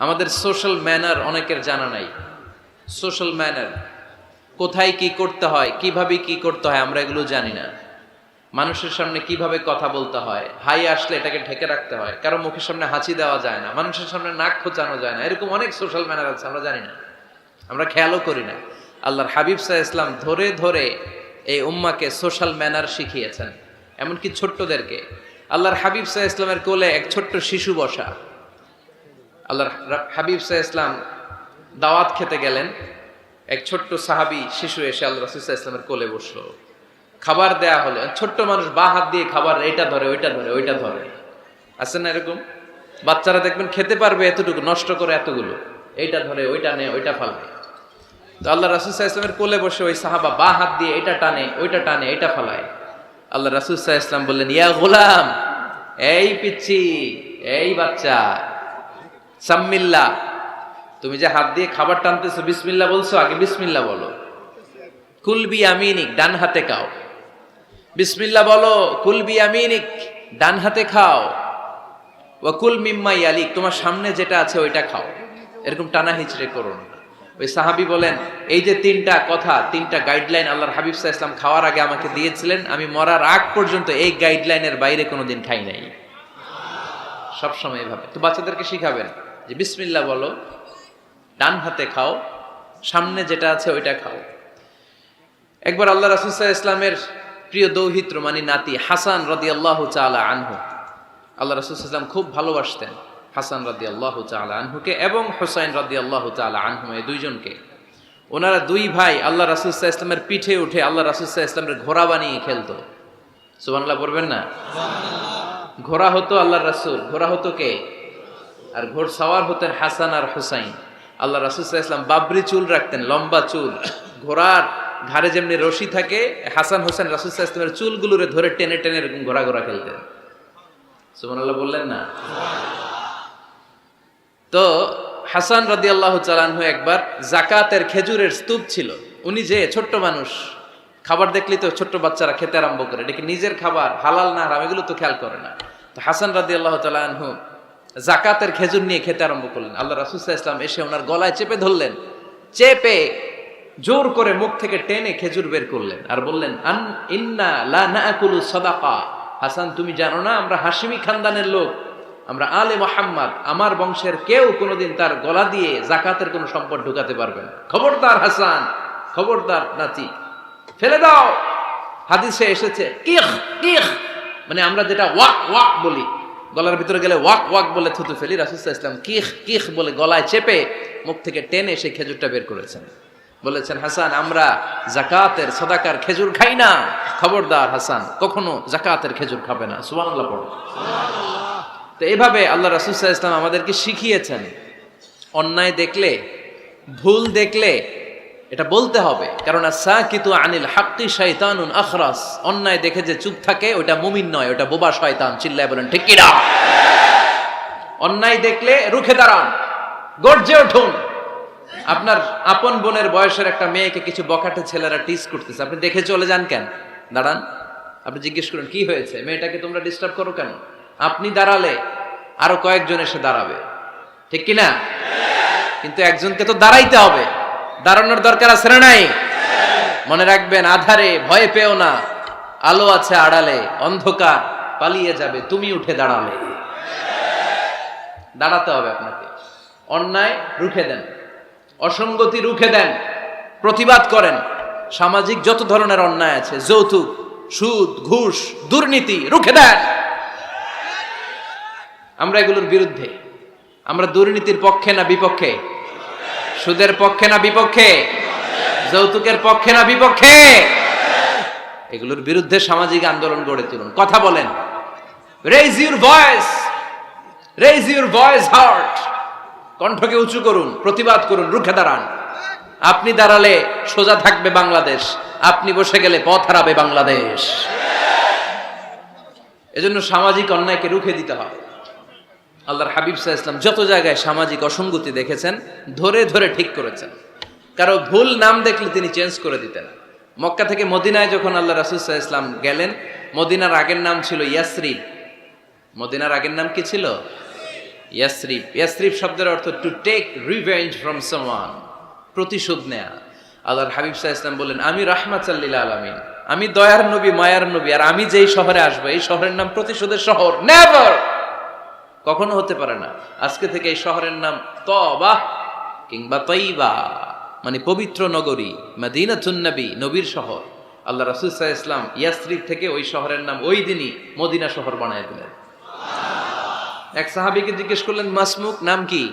আমাদের social manner অনেকের জানা নাই। সোশ্যাল ম্যানার, কোথায় কি করতে হয়, কিভাবে কি করতে হয়, আমরা এগুলো জানি না। মানুষের সামনে কিভাবে কথা বলতে হয়, হাই আসলে এটাকে ঢেকে রাখতে হয়, কারো মুখের সামনে হাঁচি দেওয়া যায় না, মানুষের সামনে নাক খোঁচানো যায় না, এরকম অনেক সোশ্যাল ম্যানার আছে, আমরা জানি না, আমরা খেয়ালও করি না। আল্লাহর হাবিব সাল্লাল্লাহু আলাইহি ওয়াসাল্লাম ধরে ধরে এই উম্মাকে সোশ্যাল ম্যানার শিখিয়েছেন, এমনকি ছোট্টদেরকে। আল্লাহর হাবিব সাল্লাল্লাহু আলাইহি ওয়াসাল্লামের কোলে এক ছোট্ট শিশু বসা। আল্লাহর হাবিব সাল্লাল্লাহু আলাইহি ওয়াসাল্লাম দাওয়াত খেতে গেলেন, এক ছোট্ট সাহাবী শিশু এসে আল্লাহ রাসূল সাল্লাল্লাহু আলাইহি ওয়াসাল্লামের কোলে বসলো। খাবার দেয়া হলো, ছোট্ট মানুষ বা হাত দিয়ে খাবার এইটা ধরে ওইটা ধরে ওইটা ধরে, আছে না এরকম? বাচ্চারা দেখবেন খেতে পারবে এতটুকু, নষ্ট করে এতগুলো, এইটা ধরে ওইটা নেয় ওইটা ফালায়। তো আল্লাহ রাসূল সাল্লাল্লাহু আলাইহি ওয়াসাল্লামের কোলে বসে ওই সাহাবা বা হাত দিয়ে এটা টানে ওইটা টানে এইটা ফালায়। আল্লাহ রাসূল সাল্লাল্লাহু আলাইহি ওয়াসাল্লাম বললেন, ইয়া গোলাম, এই পিচ্চি, এই বাচ্চা, সাম্মিল্লাহ, তুমি যে হাত দিয়ে খাবার টানতেছো বিসমিল্লাহ বলছো, আগে বিসমিল্লাহ বলো। কুলবি আমিনিক, ডান হাতে খাও, বিসমিল্লাহ বলো। কুলবি আমিনিক, ডান হাতে খাও। ওয়া কুল মিম্মা ইয়ালিক, তোমার সামনে যেটা আছে ওইটা খাও। এরকম টানা হিচড়ে করো না। ওই সাহাবী বলেন, এই যে তিনটা কথা, তিনটা গাইডলাইন আল্লাহর হাবিব সাল্লাল্লাহু আলাইহি ওয়াসাল্লাম খাওয়ার আগে আমাকে দিয়েছিলেন, আমি মরার আগ পর্যন্ত এই গাইডলাইনের বাইরে কোনোদিন খাই নাই। সবসময় এভাবে। তো বাচ্চাদেরকে শিখাবেন যে বিসমিল্লাহ বলো, ডান হাতে খাও, সামনে যেটা আছে ওইটা খাও। একবার আল্লাহ রাসূল সাল্লাল্লাহু আলাইহি ওয়াসাল্লামের প্রিয় দৌহিত্র মানে নাতি হাসান রাদিয়াল্লাহু তাআলা আনহু, আল্লাহ রাসূল সাল্লাল্লাহু আলাইহি ওয়াসাল্লাম খুব ভালোবাসতেন হাসান রাদিয়াল্লাহু তাআলা আনহুকে এবং হুসাইন রাদিয়াল্লাহু তাআলা আনহু, এই দুইজনকে। ওনারা দুই ভাই আল্লাহ রাসূল সাল্লাল্লাহু আলাইহি ওয়াসাল্লামের পিঠে উঠে আল্লাহ রাসূল সাল্লাল্লাহু আলাইহি ওয়াসাল্লামের ঘোড়া বানিয়ে খেলতো। সুবহানাল্লাহ বলবেন না? ঘোড়া হতো আল্লাহর রাসূল, ঘোড়া হতো কে? আর ঘোড় সাওয়ার হতেন হাসান আর হুসাইন। আল্লাহ রাসূল সাল্লাল্লাহু আলাইহি ওয়াসাল্লাম বাবরি চুল রাখতেন, লম্বা চুল। ঘোড়ার ঘাড়ে যেমনি রশি থাকে, হাসান হোসেন রাসূল সাল্লাল্লাহু আলাইহি ওয়াসাল্লামের চুলগুলোরে ধরে টেনে টেনে এরকম ঘোড়া ঘোড়া খেলতেন। সুবহানাল্লাহ বললেন না? তো হাসান রাদিয়াল্লাহু তাআলা আনহু একবার যাকাতের খেজুরের স্তূপ ছিল, উনি যে ছোট্ট মানুষ, খাবার দেখলেই তো ছোট্ট বাচ্চারা খেতে আরম্ভ করে, এটা কি নিজের খাবার, হালাল না হারাম এগুলো তো খেয়াল করে না। তো হাসান রাদিয়াল্লাহু তাআলা আনহু যাকাতের খেজুর নিয়ে খেতে আরম্ভ করলেন। আল্লাহ রাসূল সাল্লাল্লাহু আলাইহি ওয়াসাল্লাম এসে ওনার গলায় চেপে ধরলেন, চেপে জোর করে মুখ থেকে টেনে খেজুর বের করলেন আর বললেন, আন ইন্না লা নাকুলু সাদাকা। হাসান, তুমি জানো না আমরা হাশিমি খানদানের লোক, আমরা আলে মুহাম্মদ, আমার বংশের কেউ কোনোদিন তার গলা দিয়ে যাকাতের কোনো সম্পদ ঢুকাতে পারবে না। খবরদার হাসান, খবরদার নাতি, ফেলে দাও। হাদিসে এসেছে কিখ কিখ, মানে আমরা যেটা ওয়াক ওয়াক বলি, গলার ভিতরে গেলে ওয়াক ওয়াক বলে থুতু ফেলি, রাসূল সাল্লাল্লাহু আলাইহি ওয়াসাল্লাম কিখ কিখ বলে গলায় চেপে মুখ থেকে টেনে সেই খেজুরটা বের করেছেন। বলেছেন, হাসান আমরা যাকাতের সাদাকার খেজুর খাই না, খবরদার হাসান, কখনো যাকাতের খেজুর খাবে না। সুবহানাল্লাহ পড়ো। তো এইভাবে আল্লাহ রাসূল সাল্লাল্লাহু আলাইহি ওয়াসাল্লাম আমাদেরকে শিখিয়েছেন, অন্যায় দেখলে, ভুল দেখলে এটা বলতে হবে, কারণ সাকিতু আনিল হাক্কি শাইতানুন আখরাস, অন্যায় দেখে যে চুপ থাকে ওটা মুমিন নয়, ওটা বোবা শয়তান। চিল্লায় বলেন ঠিক কি না? অন্যায় দেখলে রুখে দাঁড়ান, গর্জে উঠুন। আপনার আপন বোনের বয়সের একটা মেয়েকে কিছু বখাটে ছেলেরা টিজ করতেছে, আপনি দেখে চলে যান কেন? দাঁড়ান, আপনি জিজ্ঞেস করুন কি হয়েছে, মেয়েটাকে তোমরা ডিস্টার্ব করো কেন? আপনি দাঁড়ালে আরো কয়েকজন এসে দাঁড়াবে, ঠিক কি না? কিন্তু একজনকে তো দাঁড়াইতে হবে, দাঁড়ানোর দরকার আছে না নাই? মনে রাখবেন, আধারে ভয় পেও না, আলো আছে আড়ালে, অন্ধকার পালিয়ে যাবে তুমি উঠে দাঁড়ালে। দাঁড়াতে হবে আপনাকে। অন্যায় রুখে দেন, অসঙ্গতি রুখে দেন, প্রতিবাদ করেন। সামাজিক যত ধরনের অন্যায় আছে, যৌতুক, সুদ, ঘুষ, দুর্নীতি, রুখে দেন। আমরা এগুলোর বিরুদ্ধে। আমরা দুর্নীতির পক্ষে না বিপক্ষে? সুদের পক্ষে না বিপক্ষে? যৌতুকের পক্ষে না বিপক্ষে? এগুলোর বিরুদ্ধে সামাজিক আন্দোলন গড়ে তুলুন, কথা বলেন। Raise your voice, raise your voice heart, কণ্ঠকে উঁচু করুন, প্রতিবাদ করুন, রুখে দাঁড়ান। আপনি দাঁড়ালে সোজা থাকবে বাংলাদেশ, আপনি বসে গেলে পথ হারাবে বাংলাদেশ। এজন্য সামাজিক অন্যায়কে রুখে দিতে হবে। আল্লাহর হাবিব সাল্লাল্লাহু আলাইহি ওয়াসাল্লাম যত জায়গায় সামাজিক অসঙ্গতি দেখেছেন, ধরে ধরে ঠিক করেছেন। কারো ভুল নাম দেখলে তিনি চেঞ্জ করে দিতেন। মক্কা থেকে মদিনায় যখন আল্লাহ রাসূল সাল্লাল্লাহু আলাইহি ওয়াসাল্লাম গেলেন, মদিনার আগের নাম ছিল ইয়াসরিব। মদিনার আগের নাম কি ছিল? ইয়াসরিব, ইয়াসরিব শব্দের অর্থ to take revenge from someone, প্রতিশোধ নেয়া। আল্লাহর হাবিব সাল্লাল্লাহু আলাইহি ওয়াসাল্লাম বললেন, আমি রাহমাতাল লিল আলামিন, আমি দয়ার নবী, মায়ার নবী, আর আমি যেই শহরে আসবো এই শহরের নাম প্রতিশোধের শহর, নেভার, কখনো হতে পারে না। আজকে থেকে এই শহরের নাম তবাহ কিংবা তৈবা, মানে পবিত্র নগরী, মদিনাতুন নবী, নবীর শহর। আল্লাহ রাসূল সাল্লাল্লাহু আলাইহি ওয়াসাল্লাম ইয়াসরিব থেকে ওই শহরের নাম ওই দিনই মদিনা শহর বানায় দিলেন। এক সাহাবীকে জিজ্ঞেস করলেন, মাসমুক, নাম কি?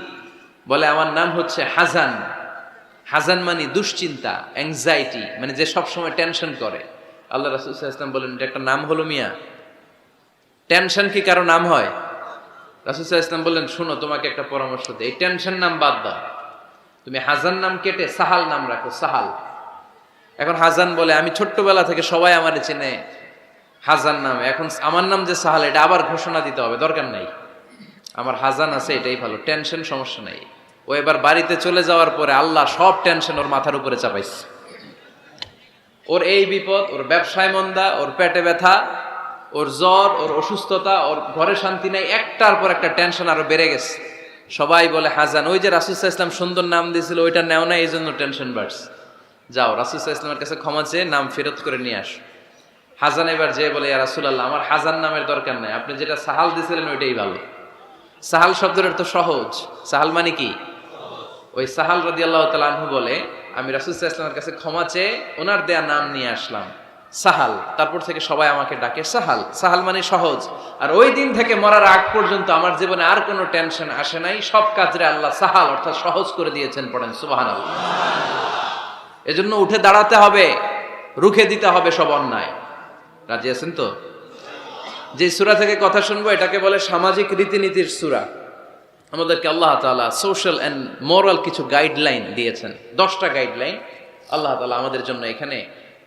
বলে, আমার নাম হচ্ছে হাজান। হাজান মানে দুশ্চিন্তা, অ্যাংজাইটি, মানে যে সব সময় টেনশন করে। আল্লাহ রাসূল সাল্লাল্লাহু আলাইহি ওয়াসাল্লাম বলেন, এটা একটা নাম হলো মিয়া? টেনশন কি কারো নাম হয়? রাসূল সাল্লাল্লাহু আলাইহি ওয়াসাল্লাম বললেন, শোনো, তোমাকে একটা পরামর্শ দেই, এই টেনশন নাম বাদ দাও, তুমি হাজান নাম কেটে সাহাল নাম রাখো, সাহাল। এখন হাজান বলে, আমি ছোট্টবেলা থেকে সবাই আমারে চেনে হাজান নামে, এখন আমার নাম যে সাহাল, এটা আবার ঘোষণা দিতে হবে, দরকার নাই, আমার হাজান আছে, এটাই ভালো, টেনশন সমস্যা নাই। ও এবার বাড়িতে চলে যাওয়ার পরে আল্লাহ সব টেনশন ওর মাথার উপরে চাপাইছে। ওর এই বিপদ, ওর ব্যবসায় মন্দা, ওর পেটে ব্যথা, ওর জ্বর, ওর অসুস্থতা, ওর ঘরে শান্তি নাই, একটার পর একটা টেনশন আরো বেড়ে গেছে। সবাই বলে হাজান, ওই যে রাসূল সাল্লাল্লাহু আলাইহি ওয়াসাল্লাম সুন্দর নাম দিয়েছিল ওইটা নেও না, এই জন্য টেনশন বাড়ছে। যাও রাসূল সাল্লাল্লাহু আলাইহি ওয়াসাল্লামের কাছে ক্ষমা চেয়ে নাম ফেরত করে নিয়ে আসো। হাজান এবার যে বলে, ইয়া রাসূলুল্লাহ, আমার হাজান নামের দরকার নাই, আপনি যেটা সাহাল দিয়েছিলেন ওইটাই ভালো। সাহাল শব্দের অর্থ সহজ। সাহাল মানে কি? ওই সাহাল রাদিয়াল্লাহু তাআলা আনহু বলে, আমি রাসূল সাল্লাল্লাহু আলাইহি ওয়াসাল্লামের কাছে ক্ষমা চেয়ে ওনার দেয়া নাম নিয়ে আসলাম, সাহাল। তারপর থেকে সবাই আমাকে ডাকে সাহাল। সাহাল মানে সহজ। আর ওই দিন থেকে মরার আগ পর্যন্ত আমার জীবনে আর কোনো টেনশন আসে নাই, সব কাজরে আল্লাহ সাহাল অর্থাৎ সহজ করে দিয়েছেন। পড়েন সুবহানাল্লাহ। এজন্য উঠে দাঁড়াতে হবে, রুখে দিতে হবে সব অন্যায়। রাজি আছেন তো? যে সূরা থেকে কথা শুনবো এটাকে বলে সামাজিক রীতিনীতির সূরা। আমাদেরকে আল্লাহ তাআলা সোশ্যাল এন্ড মোরাল কিছু গাইডলাইন দিয়েছেন। 10টা গাইডলাইন আল্লাহ তাআলা আমাদের জন্য এখানে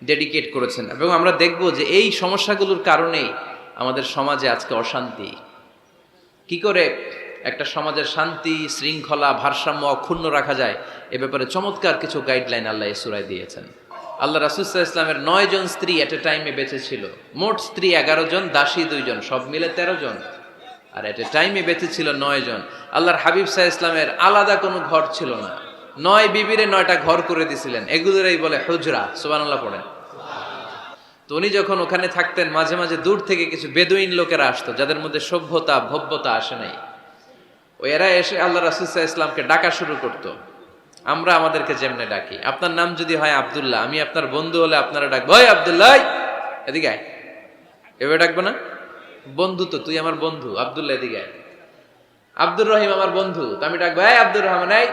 ডেডিকেট করেছেন, এবং আমরা দেখব যে এই সমস্যাগুলোর কারণেই আমাদের সমাজে আজকে অশান্তি। কি করে একটা সমাজের শান্তি, শৃঙ্খলা, ভারসাম্য অক্ষুণ্ণ রাখা যায়, এ ব্যাপারে চমৎকার কিছু গাইডলাইন আল্লাহ এই সূরায় দিয়েছেন। আল্লাহ রাসূল সাল্লাল্লাহু আলাইহি ওয়াসাল্লামের 9 জন স্ত্রী এট এ টাইমে বেঁচে ছিল। মোট স্ত্রী 11 জন, দাসী 2 জন, সব মিলে 13 জন, আর এট এ টাইমে বেঁচে ছিল 9 জন। আল্লাহর হাবিব সাল্লাল্লাহু আলাইহি ওয়াসাল্লামের আলাদা কোনো ঘর ছিল না। 9 বিবিরে 9টা ঘর করে দিয়েছিলেন, এগুলোরই বলে হুজরা। সুবহানাল্লাহ পড়েন। তো উনি যখন ওখানে থাকতেন, মাঝে মাঝে দূর থেকে কিছু বেদুইন লোকেরা আসতো, যাদের মধ্যে সভ্যতা ভব্যতা আসে নাই। এরা এসে আল্লাহ রাসূল সাল্লাল্লাহু আলাইহি ওয়াসাল্লামকে ডাকা শুরু করতো। আমরা আমাদেরকে যেমনে ডাকি, আপনার নাম যদি হয় আব্দুল্লাহ, আমি আপনার বন্ধু হলে আপনারা ডাকবো, ওই আব্দুল্লাহ এদিকে আয়। এভাবে ডাকবো না? বন্ধু তো, তুই আমার বন্ধু, আব্দুল্লাহ এদিকে আয়। আব্দুর রহিম আমার বন্ধু, তো আমি ডাকবো, এই আব্দুর রহমান এই।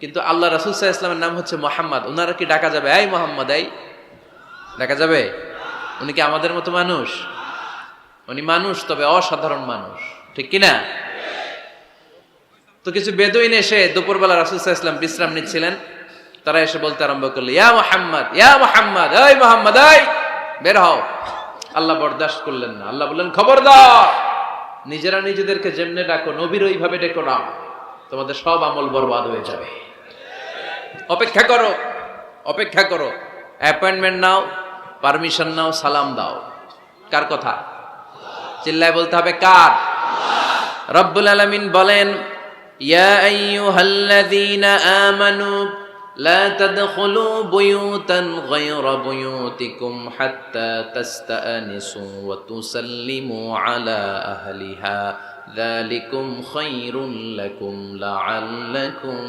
কিন্তু আল্লাহ রাসূল সাল্লাল্লাহু আলাইহি ওয়াসাল্লামের নাম হচ্ছে মুহাম্মদ, ওনারা কি ডাকা যাবে এই মুহাম্মদ এই? দেখা যাবে? উনি কি আমাদের মতো মানুষ? উনি মানুষ, তবে অসাধারণ মানুষ, ঠিক কিনা? তো কিছু বেদুইন এসে দুপুরবেলা রাসূল সাল্লাল্লাহু আলাইহি ওয়াসাল্লাম বিশ্রাম নিচ্ছিলেন, তারা এসে বলতে আরম্ভ করলো, ইয়া মুহাম্মদ, ইয়া মুহাম্মদ, এই মুহাম্মদ এই, বের হও। আল্লাহ বরদাস্ত করলেন না। আল্লাহ বললেন, খবরদার, নিজেরা নিজেদেরকে যেমনে ডাকো নবীর ওইভাবে ডেকো না, তোমাদের সব আমল বরবাদ হয়ে যাবে। অপেক্ষা করো, অপেক্ষা করো, অ্যাপয়েন্টমেন্ট নাও, পারমিশন নাও, সালাম দাও। কার কথা? চিল্লায় বলতে হবে কার? রব্বুল আলামিন বলেন, ইয়া আইয়ুহাল্লাযীনা আমানু লা তাদখুলু বুয়ুতান গায়রা বুয়ুতিকুম হাত্তা তাস্তানিসু ওয়া তুসাল্লিমু আলা আহলিহা যালিকুম খায়রুল লাকুম লাআল্লাকুম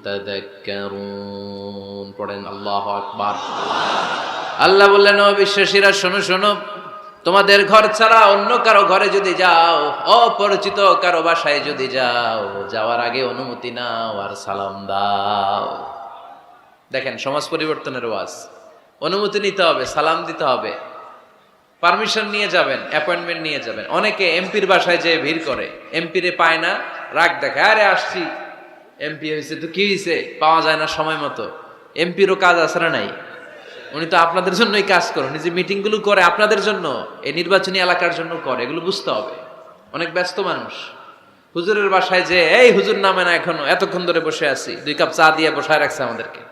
তাযাক্কারুন। পড়েন আল্লাহু আকবার। আল্লাহ বললেন, ও বিশ্বাসীরা শোনো শোনো, তোমাদের ঘর ছাড়া অন্য কারো ঘরে যদি যাও, অপরিচিত কারো বাসায় যদি যাও, যাওয়ার আগে অনুমতি নাও আর সালাম দাও। দেখেন সমাজ পরিবর্তনের ওয়াজ। অনুমতি নিতে হবে, সালাম দিতে হবে, পারমিশন নিয়ে যাবেন, অ্যাপয়েন্টমেন্ট নিয়ে যাবেন। অনেকে এমপির বাসায় যেয়ে ভিড় করে, এমপিরে পায় না, রাগ দেখে, আরে আসছি, এমপি হয়েছে তো কি হয়েছে, পাওয়া যায় না সময় মতো। এমপিরও কাজ আছে না নাই? উনি তো আপনাদের জন্যই কাজ করেন, নিজে মিটিংগুলো করে আপনাদের জন্য, এই নির্বাচনী এলাকার জন্য করে, এগুলো বুঝতে হবে। অনেক ব্যস্ত মানুষ। হুজুরের বাসায় যে, এই হুজুর নামে না এখনো, এতক্ষণ ধরে বসে আছি, 2 কাপ চা দিয়ে বসায় রাখছে আমাদেরকে,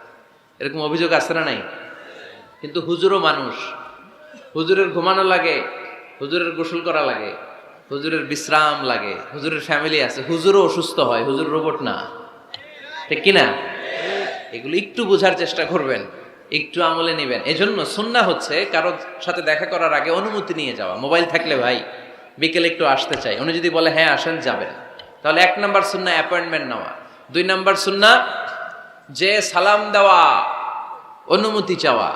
এরকম অভিযোগ আছে না নাই? কিন্তু হুজুরও মানুষ, হুজুরের ঘুমানো লাগে, হুজুরের গোসল করা লাগে, হুজুরের বিশ্রাম লাগে, হুজুরের ফ্যামিলি আছে, হুজুরও অসুস্থ হয়, হুজুর রোবট না, ঠিক কিনা? এগুলো একটু বোঝার চেষ্টা করবেন, একটু আমলে নেবেন। এজন্য সুন্নাহ হচ্ছে কারোর সাথে দেখা করার আগে অনুমতি নিয়ে যাওয়া। মোবাইল থাকলে ভাই বিকেলে একটু আসতে চাই, উনি যদি বলে হ্যাঁ আসেন, যাবেন, তাহলে 1 নাম্বার সুন্নাহ অ্যাপয়েন্টমেন্ট নেওয়া। 2 নাম্বার সুন্নাহ যে সালাম দেওয়া, অনুমতি চাওয়া।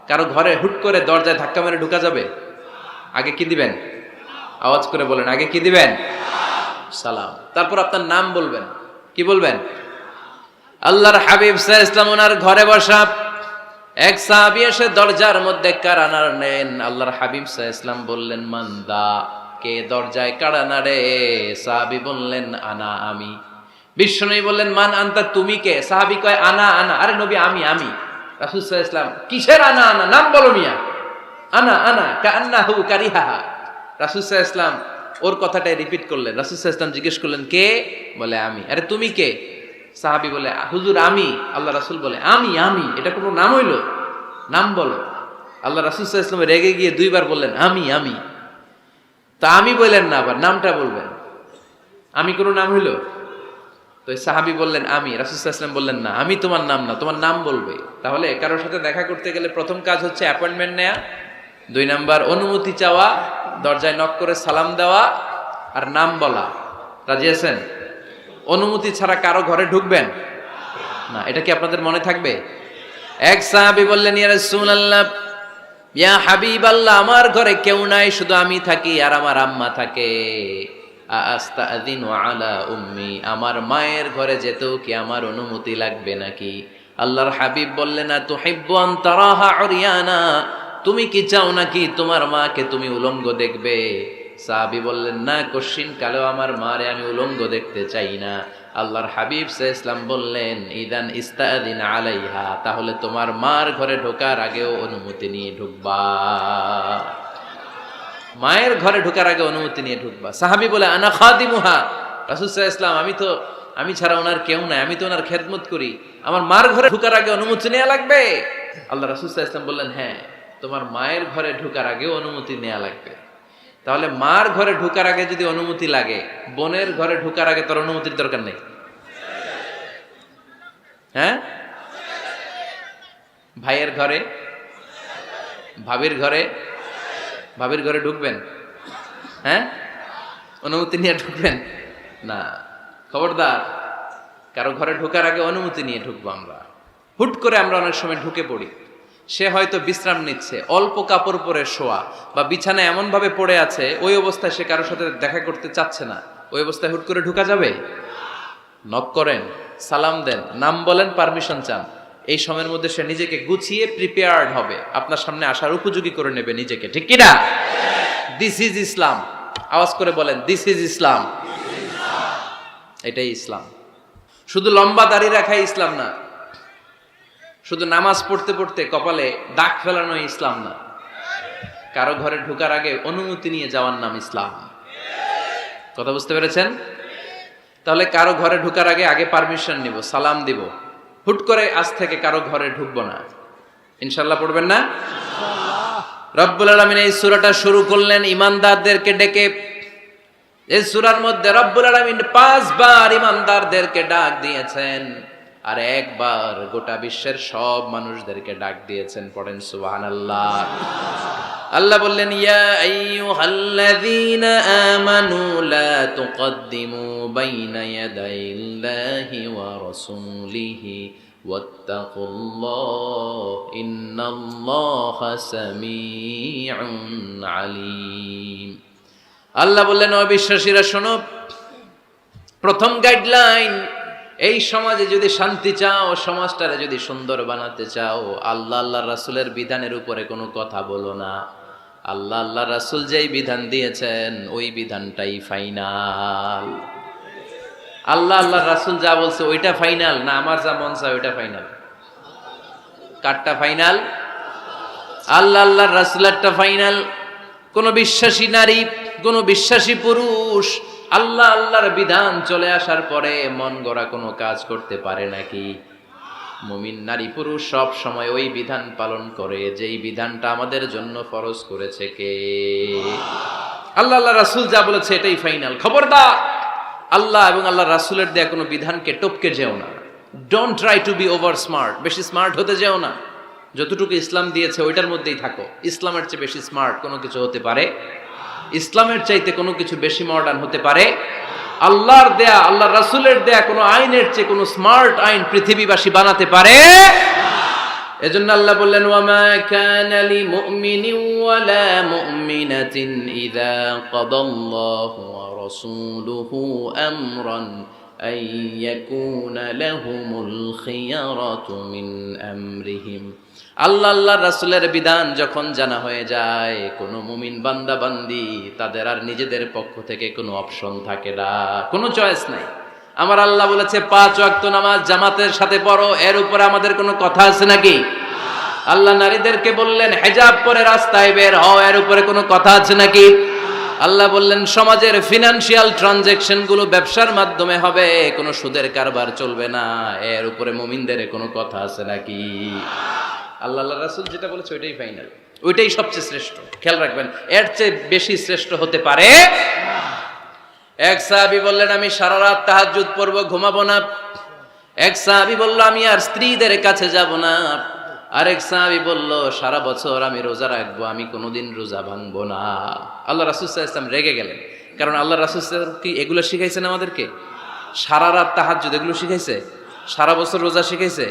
কারো ঘরে হুট করে দরজায় ধাক্কা মেরে ঢুকা যাবে? আগে কি দিবেন? আওয়াজ করে বলেন, আগে কি দিবেন? সালাম। তারপর আপনার নাম বলবেন। কি বলবেন? আল্লাহর হাবিব সাল্লাল্লাহু আলাইহি ওয়াসাল্লাম ওনার ঘরে বসা, এক সাহাবী এসে দরজার মধ্যে কাড়া নাড়লেন। আল্লাহর হাবিব সাল্লাল্লাহু আলাইহি ওয়াসাল্লাম বললেন, মান্দা, কে দরজায় কাড়া নাড়ে? সাহাবী বললেন, আনা, আমি। বিশ্বনবী বললেন, মান আনতা, তুমি কে? সাহাবী কয়, আনা আনা। আরে নবী, আমি। রাসূল সাল্লাল্লাহু আলাইহি ওয়াসাল্লাম, কিসের আনা আনা? নাম বলো মিয়া। আনা কান্নাহু কারিহাহা। রাসূল সাল্লাল্লাহু আলাইহি ওয়াসাল্লাম ওর কথাটাই রিপিট করলেন। রাসূল সাল্লাল্লাহু আলাইহি ওয়াসাল্লাম জিজ্ঞেস করলেন, কে? বলে, আমি। আরে তুমি কে? সাহাবী বলে, হুজুর আমি। আল্লাহ রাসূল বলে, আমি। এটা কোনো নাম হইল? নাম বলো। আল্লাহ রাসূল সাল্লাল্লাহু আলাইহি ওয়াসাল্লাম রেগে গিয়ে 2 বার বললেন, আমি। তা আমি বললেন না, আবার নামটা বলবেন। আমি কোনো নাম হইল? তো সাহাবী বললেন, আমি। রাসূল সাল্লাল্লাহু আলাইহি ওয়াসাল্লাম বললেন, না, আমি তোমার নাম না, তোমার নাম বলবে। তাহলে কারোর সাথে দেখা করতে গেলে প্রথম কাজ হচ্ছে অ্যাপয়েন্টমেন্ট নেওয়া, 2 নাম্বার অনুমতি চাওয়া, দরজায় নক করে সালাম দেওয়া, আর নাম বলা। রাজি আছেন? অনুমতি ছাড়া কারো ঘরে ঢুকবেন না। এটা কি আপনাদের মনে থাকবে? এক সাহাবী বললেন, ইয়া রাসূলুল্লাহ, ইয়া হাবিবাল্লাহ, আমার ঘরে কেউ নাই, শুধু আমি থাকি আর আমার আম্মা থাকে। আস্তাযিনু আলা উম্মি, আমার মায়ের ঘরে যেতেও কি আমার অনুমতি লাগবে নাকি? আল্লাহর হাবিব বললেন, তুহিব্বু আন তারাহা উরিয়ানা, তুমি কি চাও নাকি তোমার মাকে তুমি উলঙ্গ দেখবে? সাহাবী বললেন, না, কশিন কালেও আমার মারে আমি উলঙ্গ দেখতে চাই না। আল্লাহর হাবিব সাল্লাল্লাহু আলাইহি ওয়াসাল্লাম বললেন, ইদান ইস্তাযিন আলাইহা, তাহলে তোমার মার ঘরে ঢোকার আগেও অনুমতি নিয়ে ঢুকবা। মায়ের ঘরে ঢোকার আগে অনুমতি নিয়ে ঢুকবা। সাহাবী বলে, আনা খাদিমুহা, রাসূল সাল্লাল্লাহু আলাইহি ওয়াসাল্লাম, আমি ছাড়া ওনার কেউ নাই, আমি তো ওনার খেদমত করি, আমার মার ঘরে ঢোকার আগে অনুমতি নেওয়া লাগবে? আল্লাহ রাসূল সাল্লাল্লাহু আলাইহি ওয়াসাল্লাম বললেন, হ্যাঁ, তোমার মায়ের ঘরে ঢোকার আগেও অনুমতি নেওয়া লাগবে। তাহলে মার ঘরে ঢোকার আগে যদি অনুমতি লাগে, বোনের ঘরে ঢোকার আগে তোর অনুমতির দরকার নেই? হ্যাঁ? ভাইয়ের ঘরে, ভাবির ঘরে ঢুকবেন? হ্যাঁ? অনুমতি নিয়ে ঢুকবেন না। খবরদার, কারো ঘরে ঢোকার আগে অনুমতি নিয়ে ঢুকবো আমরা। হুট করে আমরা অনেক সময় ঢুকে পড়ি। সে হয়তো বিশ্রাম নিচ্ছে, অল্প কাপড় পরে শোয়া, বা বিছানায় এমন ভাবে পড়ে আছে, ওই অবস্থায় সে কারোর সাথে দেখা করতে চাচ্ছে না। ওই অবস্থায় হুট করে ঢুকা যাবে? নক করেন, সালাম দেন, নাম বলেন, পারমিশন চান। এই সময়ের মধ্যে সে নিজেকে গুছিয়ে প্রিপেয়ার্ড হবে, আপনার সামনে আসার উপযোগী করে নেবে নিজেকে, ঠিক কিনা? দিস ইজ ইসলাম। আওয়াজ করে বলেন, দিস ইজ ইসলাম। এটাই ইসলাম। শুধু লম্বা দাড়ি রাখাই ইসলাম না, শুধু নামাজ পড়তে পড়তে কপালে দাগ ফেলানো ইসলাম না। কারো ঘরে ঢোকার আগে অনুমতি নিয়ে যাওয়ার নাম ইসলাম। কথা বুঝতে পেরেছেন? তাহলে কারো ঘরে ঢোকার আগে পারমিশন নিব, সালাম দিব। হুট করে আজ থেকে কারো ঘরে ঢুকবো না। ইনশাআল্লাহ পড়বেন না? রব্বুল আলামিন এই সূরাটা শুরু করলেন ঈমানদারদেরকে ডেকে। এই সূরার মধ্যে রব্বুল আলামিন 5 বার ঈমানদারদেরকে ডাক দিয়েছেন, আর একবার গোটা বিশ্বের সব মানুষদেরকে ডাক দিয়েছেন। পড়েন সুবহানাল্লাহ। আল্লাহ বললেন, ইয়া আইয়ুহাল্লাযীনা আমানু লা তুকদ্দিমু বাইনা ইয়াদাইল্লাহি ওয়া রাসূলিহি ওয়াত্তাকুল্লাহ ইন্নাল্লাহা সামিউন আলীম। আল্লাহ বললেন, অবিশ্বাসীরা শোনো, প্রথম গাইডলাইন, এই সমাজে যদি শান্তি চাও, সমাজটারে যদি সুন্দর বানাতে চাও, আল্লাহ রাসূলের বিধানের উপরে কোনো কথা বলো না। আল্লাহ রাসূল যেই বিধান দিয়েছেন ওই বিধানটাই ফাইনাল। আল্লাহ রাসূল যা বলছে ওইটা ফাইনাল না, আমার যা মন চায় ওইটা ফাইনাল? কারটা ফাইনাল? আল্লাহ রাসূলেরটা ফাইনাল। কোন বিশ্বাসী নারী, কোন বিশ্বাসী পুরুষ আল্লাহর বিধান চলে আসার পরে মন গড়া কোনো কাজ করতে পারে নাকি? মুমিন নারী পুরুষ সব সময় ওই বিধান পালন করে যেই বিধানটা আমাদের জন্য ফরজ করেছে কে? আল্লাহ আল্লাহ রাসূল যা বলেছে এটাই ফাইনাল। খবরদার আল্লাহ এবং আল্লাহ রাসূলের দেয়া কোনো বিধানকে টপকে যেও না। Don't try to be over smart, বেশি স্মার্ট হতে যেও না। যতটুকু ইসলাম দিয়েছে ওইটার মধ্যেই থাকো। ইসলামের চেয়ে বেশি স্মার্ট কোনো কিছু হতে পারে? ইসলামের চাইতে কোনো কিছু বেশি মডার্ন হতে পারে? আল্লাহর দেয়া, আল্লাহ রাসূলের দেয়া কোনো আইনের চেয়ে কোনো স্মার্ট আইন পৃথিবীবাসী বানাতে পারে? এজন্য আল্লাহ বললেন, ওয়ামা কানা লিমুমিনিন ওয়ালা মুমিনাতিন ইযা কাদাল্লাহু ওয়া রাসূলুহু আমরান আন ইয়াকুনা লাহুমুল খিয়ারাতু মিন আমরিহিম। আল্লাহ আল্লাহর রাসূলের বিধান যখন জানা হয়ে যায়, কোনো মুমিন বান্দা বান্দি তাদের আর নিজেদের পক্ষ থেকে কোনো অপশন থাকে না, কোনো চয়েস নাই। আমার আল্লাহ বলেছে 5 ওয়াক্ত নামাজ জামাতের সাথে পড়ো, এর উপরে আমাদের কোনো কথা আছে নাকি? আল্লাহ নারীদেরকে বললেন হিজাব পরে রাস্তায় বের হও, এর উপরে কোনো কথা আছে নাকি? আল্লাহ বললেন সমাজের ফিনান্সিয়াল ট্রানজাকশন গুলো ব্যবসার মাধ্যমে হবে, কোনো সুদের কারবার চলবে না, এর উপরে মুমিনদের কোনো কথা আছে নাকি? আল্লাহ আল্লাহ রাসূল যেটা বলেছে ওইটাই ফাইনাল, ওইটাই সবচেয়ে শ্রেষ্ঠ। খেয়াল রাখবেন, এর চেয়ে বেশি শ্রেষ্ঠ হতে পারে? এক সাহাবী বললেন আমি সারা রাত তাহাজ্জুদ পড়ব, ঘুমাবো না। এক সাহাবী বলল আমি আর স্ত্রীদের কাছে যাব না। আরেক সাহাবী বলল সারা বছর আমি রোজা রাখবো, আমি কোনোদিন রোজা ভাঙবো না। আল্লাহ রাসূল সাল্লাল্লাহু আলাইহি ওয়াসাল্লাম রেগে গেলেন, কারণ আল্লাহ রাসূল সাল্লাল্লাহু কি এগুলো শিখাইছেন আমাদেরকে? সারা রাত তাহাজ্জুদ এগুলো শিখাইছে? সারা বছর রোজা শিখাইছে?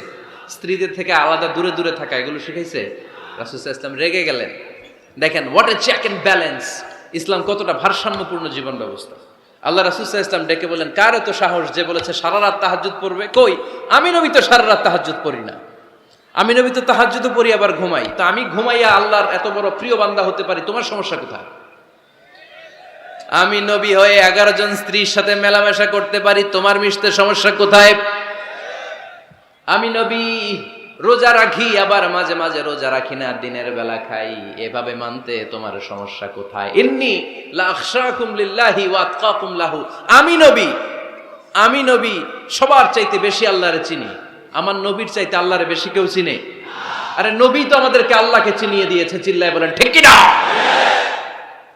স্ত্রীদের থেকে আলাদা দূরে দূরে থাকা এগুলো শিখাইছে? রাসূল সাল্লাল্লাহু আলাইহি ওয়াসাল্লাম রেগে গেলেন। দেখেন what a check and balance, ইসলাম কতটা ভারসাম্যপূর্ণ জীবন ব্যবস্থা। আল্লাহ রাসূল সাল্লাল্লাহু আলাইহি ওয়াসাল্লাম ডেকে বলেন কার এত সাহস যে বলেছে সারা রাত তাহাজ্জুদ পড়বে? কই, আমি নবী তো সারা রাত তাহাজ্জুদ পড়ি না, আমি নবী তো তাহাজ্জুদও পড়ি আবার ঘুমাই, তো আমি ঘুমাইয়া আল্লাহর এত বড় প্রিয় বান্দা হতে পারি, তোমার সমস্যা কোথায়? আমি নবী হয়ে 11 জন স্ত্রীর সাথে মেলামেশা করতে পারি, তোমার মিশতে সমস্যা কোথায়? আমি নবী রোজা রাখি, আবার মাঝে মাঝে রোজা রাখি না, দিনের বেলা খাই, এভাবে মানতে তোমার সমস্যা কোথায়? ইন্নী লা আখশাকুম লিল্লাহি ওয়া আতকাকুম লাহু, আমি নবী সবার চাইতে বেশি আল্লাহরে চিনি, আমার নবীর চাইতে আল্লাহরে বেশি কেউ চিনে? আরে নবী তো আমাদেরকে আল্লাহকে চিনিয়ে দিয়েছে, চিল্লায় বলেন ঠিক কি না?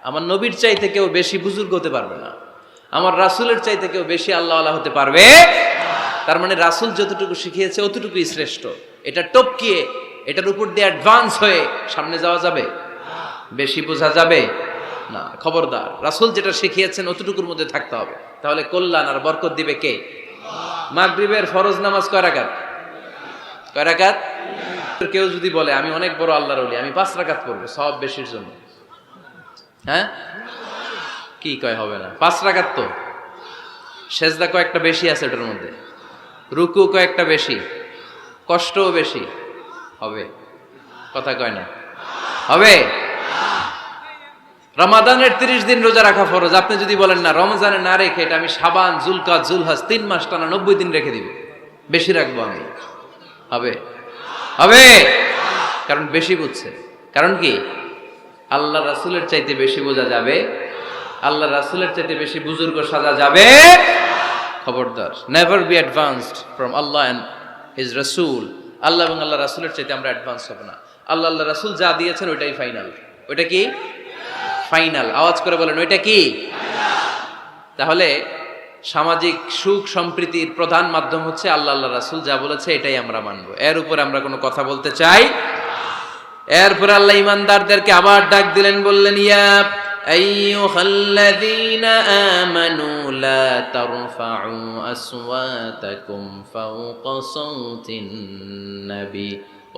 আমার নবীর চাইতে কেউ বেশি বুজুর্গ হতে পারবে না, আমার রাসূলের চাইতে কেউ বেশি আল্লাহওয়ালা হতে পারবে? তার মানে রাসূল যতটুকু শিখিয়েছে অতটুকুই শ্রেষ্ঠ। এটা টপকিয়ে, এটার উপর দিয়ে অ্যাডভান্স হয়ে সামনে যাওয়া যাবে? বেশি বোঝা যাবে না। খবরদার, রাসূল যেটা শিখিয়েছেন অতটুকুর মধ্যে থাকতে হবে, তাহলে কল্যাণ আর বরকত দিবে কে? মাগরিবের ফরজ নামাজ কয় রাকাত? কয় রাকাত? কেউ যদি বলে আমি অনেক বড় আল্লাহর ওলি, আমি 5 রাকাত পড়বো সওয়াব বেশির জন্য, হ্যাঁ কি কয়? হবে না। 5 রাকাত তো সেজদা কয়েকটা বেশি আছে, ওটার মধ্যে রুকু কয়েকটা বেশি, কষ্টও বেশি, হবে? কথা কয় না, হবে? রমাদানের 30 দিন রোজা রাখা ফরজ, আপনি যদি বলেন না রমজানে না রেখে এটা আমি শাবান, জুলকাদ, জুলহাজ 3 মাস টানা 90 দিন রেখে দিব, বেশি রাখবো আমি, হবে? হবে? কারণ বেশি বুঝছে। কারণ কি? আল্লাহ রাসূলের চাইতে বেশি বোঝা যাবে, আল্লাহ রাসূলের চাইতে বেশি বুজুর্গ সাজা যাবে? খবরদার, never be advanced from Allah and his রাসূল। আল্লাহ এবং আল্লাহ রাসূলের চাইতে আমরা অ্যাডভান্স হব না। আল্লাহ আল্লাহ রাসূল যা দিয়েছেন ওইটাই ফাইনাল। ওইটা কি? ফাইনাল। আওয়াজ করে বলেন ওইটা কি? তাহলে সামাজিক সুখ সম্প্রীতির প্রধান মাধ্যম হচ্ছে আল্লাহ আল্লাহ রাসূল যা বলেছে এটাই আমরা মানব, এর উপরে আমরা কোনো কথা বলতে চাই। এরপর আল্লাহ ইমানদারদেরকে আবার ডাক দিলেন, বললেন ইয়া আইয়ুহাল্লাযীনা আমানু লা তারফাউ আসওয়াতাকুম ফাওকা সাওতিন নবী,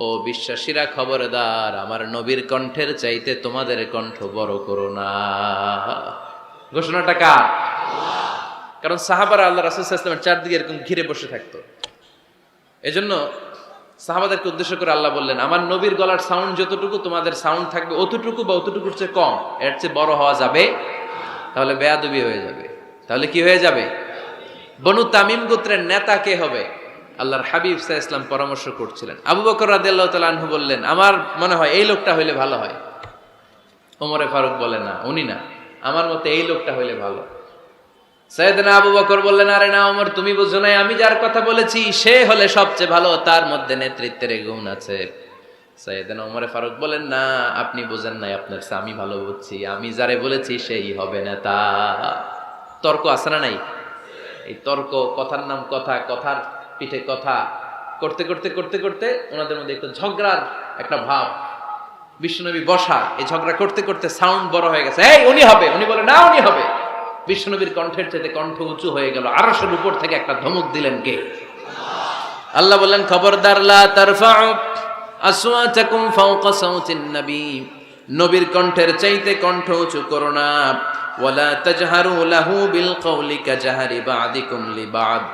ও বিশ্বাসীরা খবরদার, আমার নবীর কণ্ঠের চাইতে তোমাদের কণ্ঠ বড় করো না। ঘোষণাটা কার? কারণ সাহাবারা আল্লাহ রাসূল সাল্লাল্লাহু আলাইহি ওয়াসাল্লামের চারদিকে এরকম ঘিরে বসে থাকতো, এজন্য সাহাবাদেরকে উদ্দেশ্য করে আল্লাহ বললেন আমার নবীর গলার সাউন্ড যতটুকু তোমাদের সাউন্ড থাকবে অতটুকু বা অতটুকুর চেয়ে কম, এর চেয়ে বড় হওয়া যাবে? তাহলে বেয়াদবি হয়ে যাবে। তাহলে কি হয়ে যাবে? বনু তামিম গোত্রের নেতা কে হবে? আল্লাহর হাবিব সাল্লাল্লাহু আলাইহি ওয়াসাল্লাম পরামর্শ করছিলেন। আবু বকর রাদিয়াল্লাহু তাআলা আনহু বললেন আমার মনে হয় এই লোকটা হইলে ভালো হয়। ওমরে ফারুক বলে না, উনি না, আমার মতে এই লোকটা হইলে ভালো। সাইয়েদনা আবু বকর বললেন আরে না ওমর, তুমি বুঝো নাই, আমি যার কথা বলেছি সে হলে সবচেয়ে ভালো, তার মধ্যে নেতৃত্বের গুণ আছে। সাইয়েদনা ওমরে ফারুক বলেন, না আপনি বোঝেন নাই, আপনার চেয়ে আমি ভালো বুঝছি, আমি যারে বলেছি সেই হবে নেতা। তর্ক আছে না নাই? এই তর্ক, কথার নাম কথা, কথার পিঠে কথা করতে করতে করতে করতে ওনাদের মধ্যে একটু ঝগড়ার একটা ভাব। বিশ্বনবী বসা, এই ঝগড়া করতে করতে সাউন্ড বড় হয়ে গেছে, এই উনি হবে, উনি বলে না উনি হবে। বিশ্বনবীর কণ্ঠের চাইতে কণ্ঠ উঁচু হয়ে গেল, আরশের উপর থেকে একটা ধমক দিলেন কে? আল্লাহ বললেন, খবরদার লা তারফাউ আসওয়াতাকুম ফাওকা সাউতিন নবী, নবীর কণ্ঠের চাইতে কণ্ঠ উঁচু করো না। ওয়ালা তাজহারু লাহু বিল কওলি কাজহারি বা'দিকুম লিবা'দ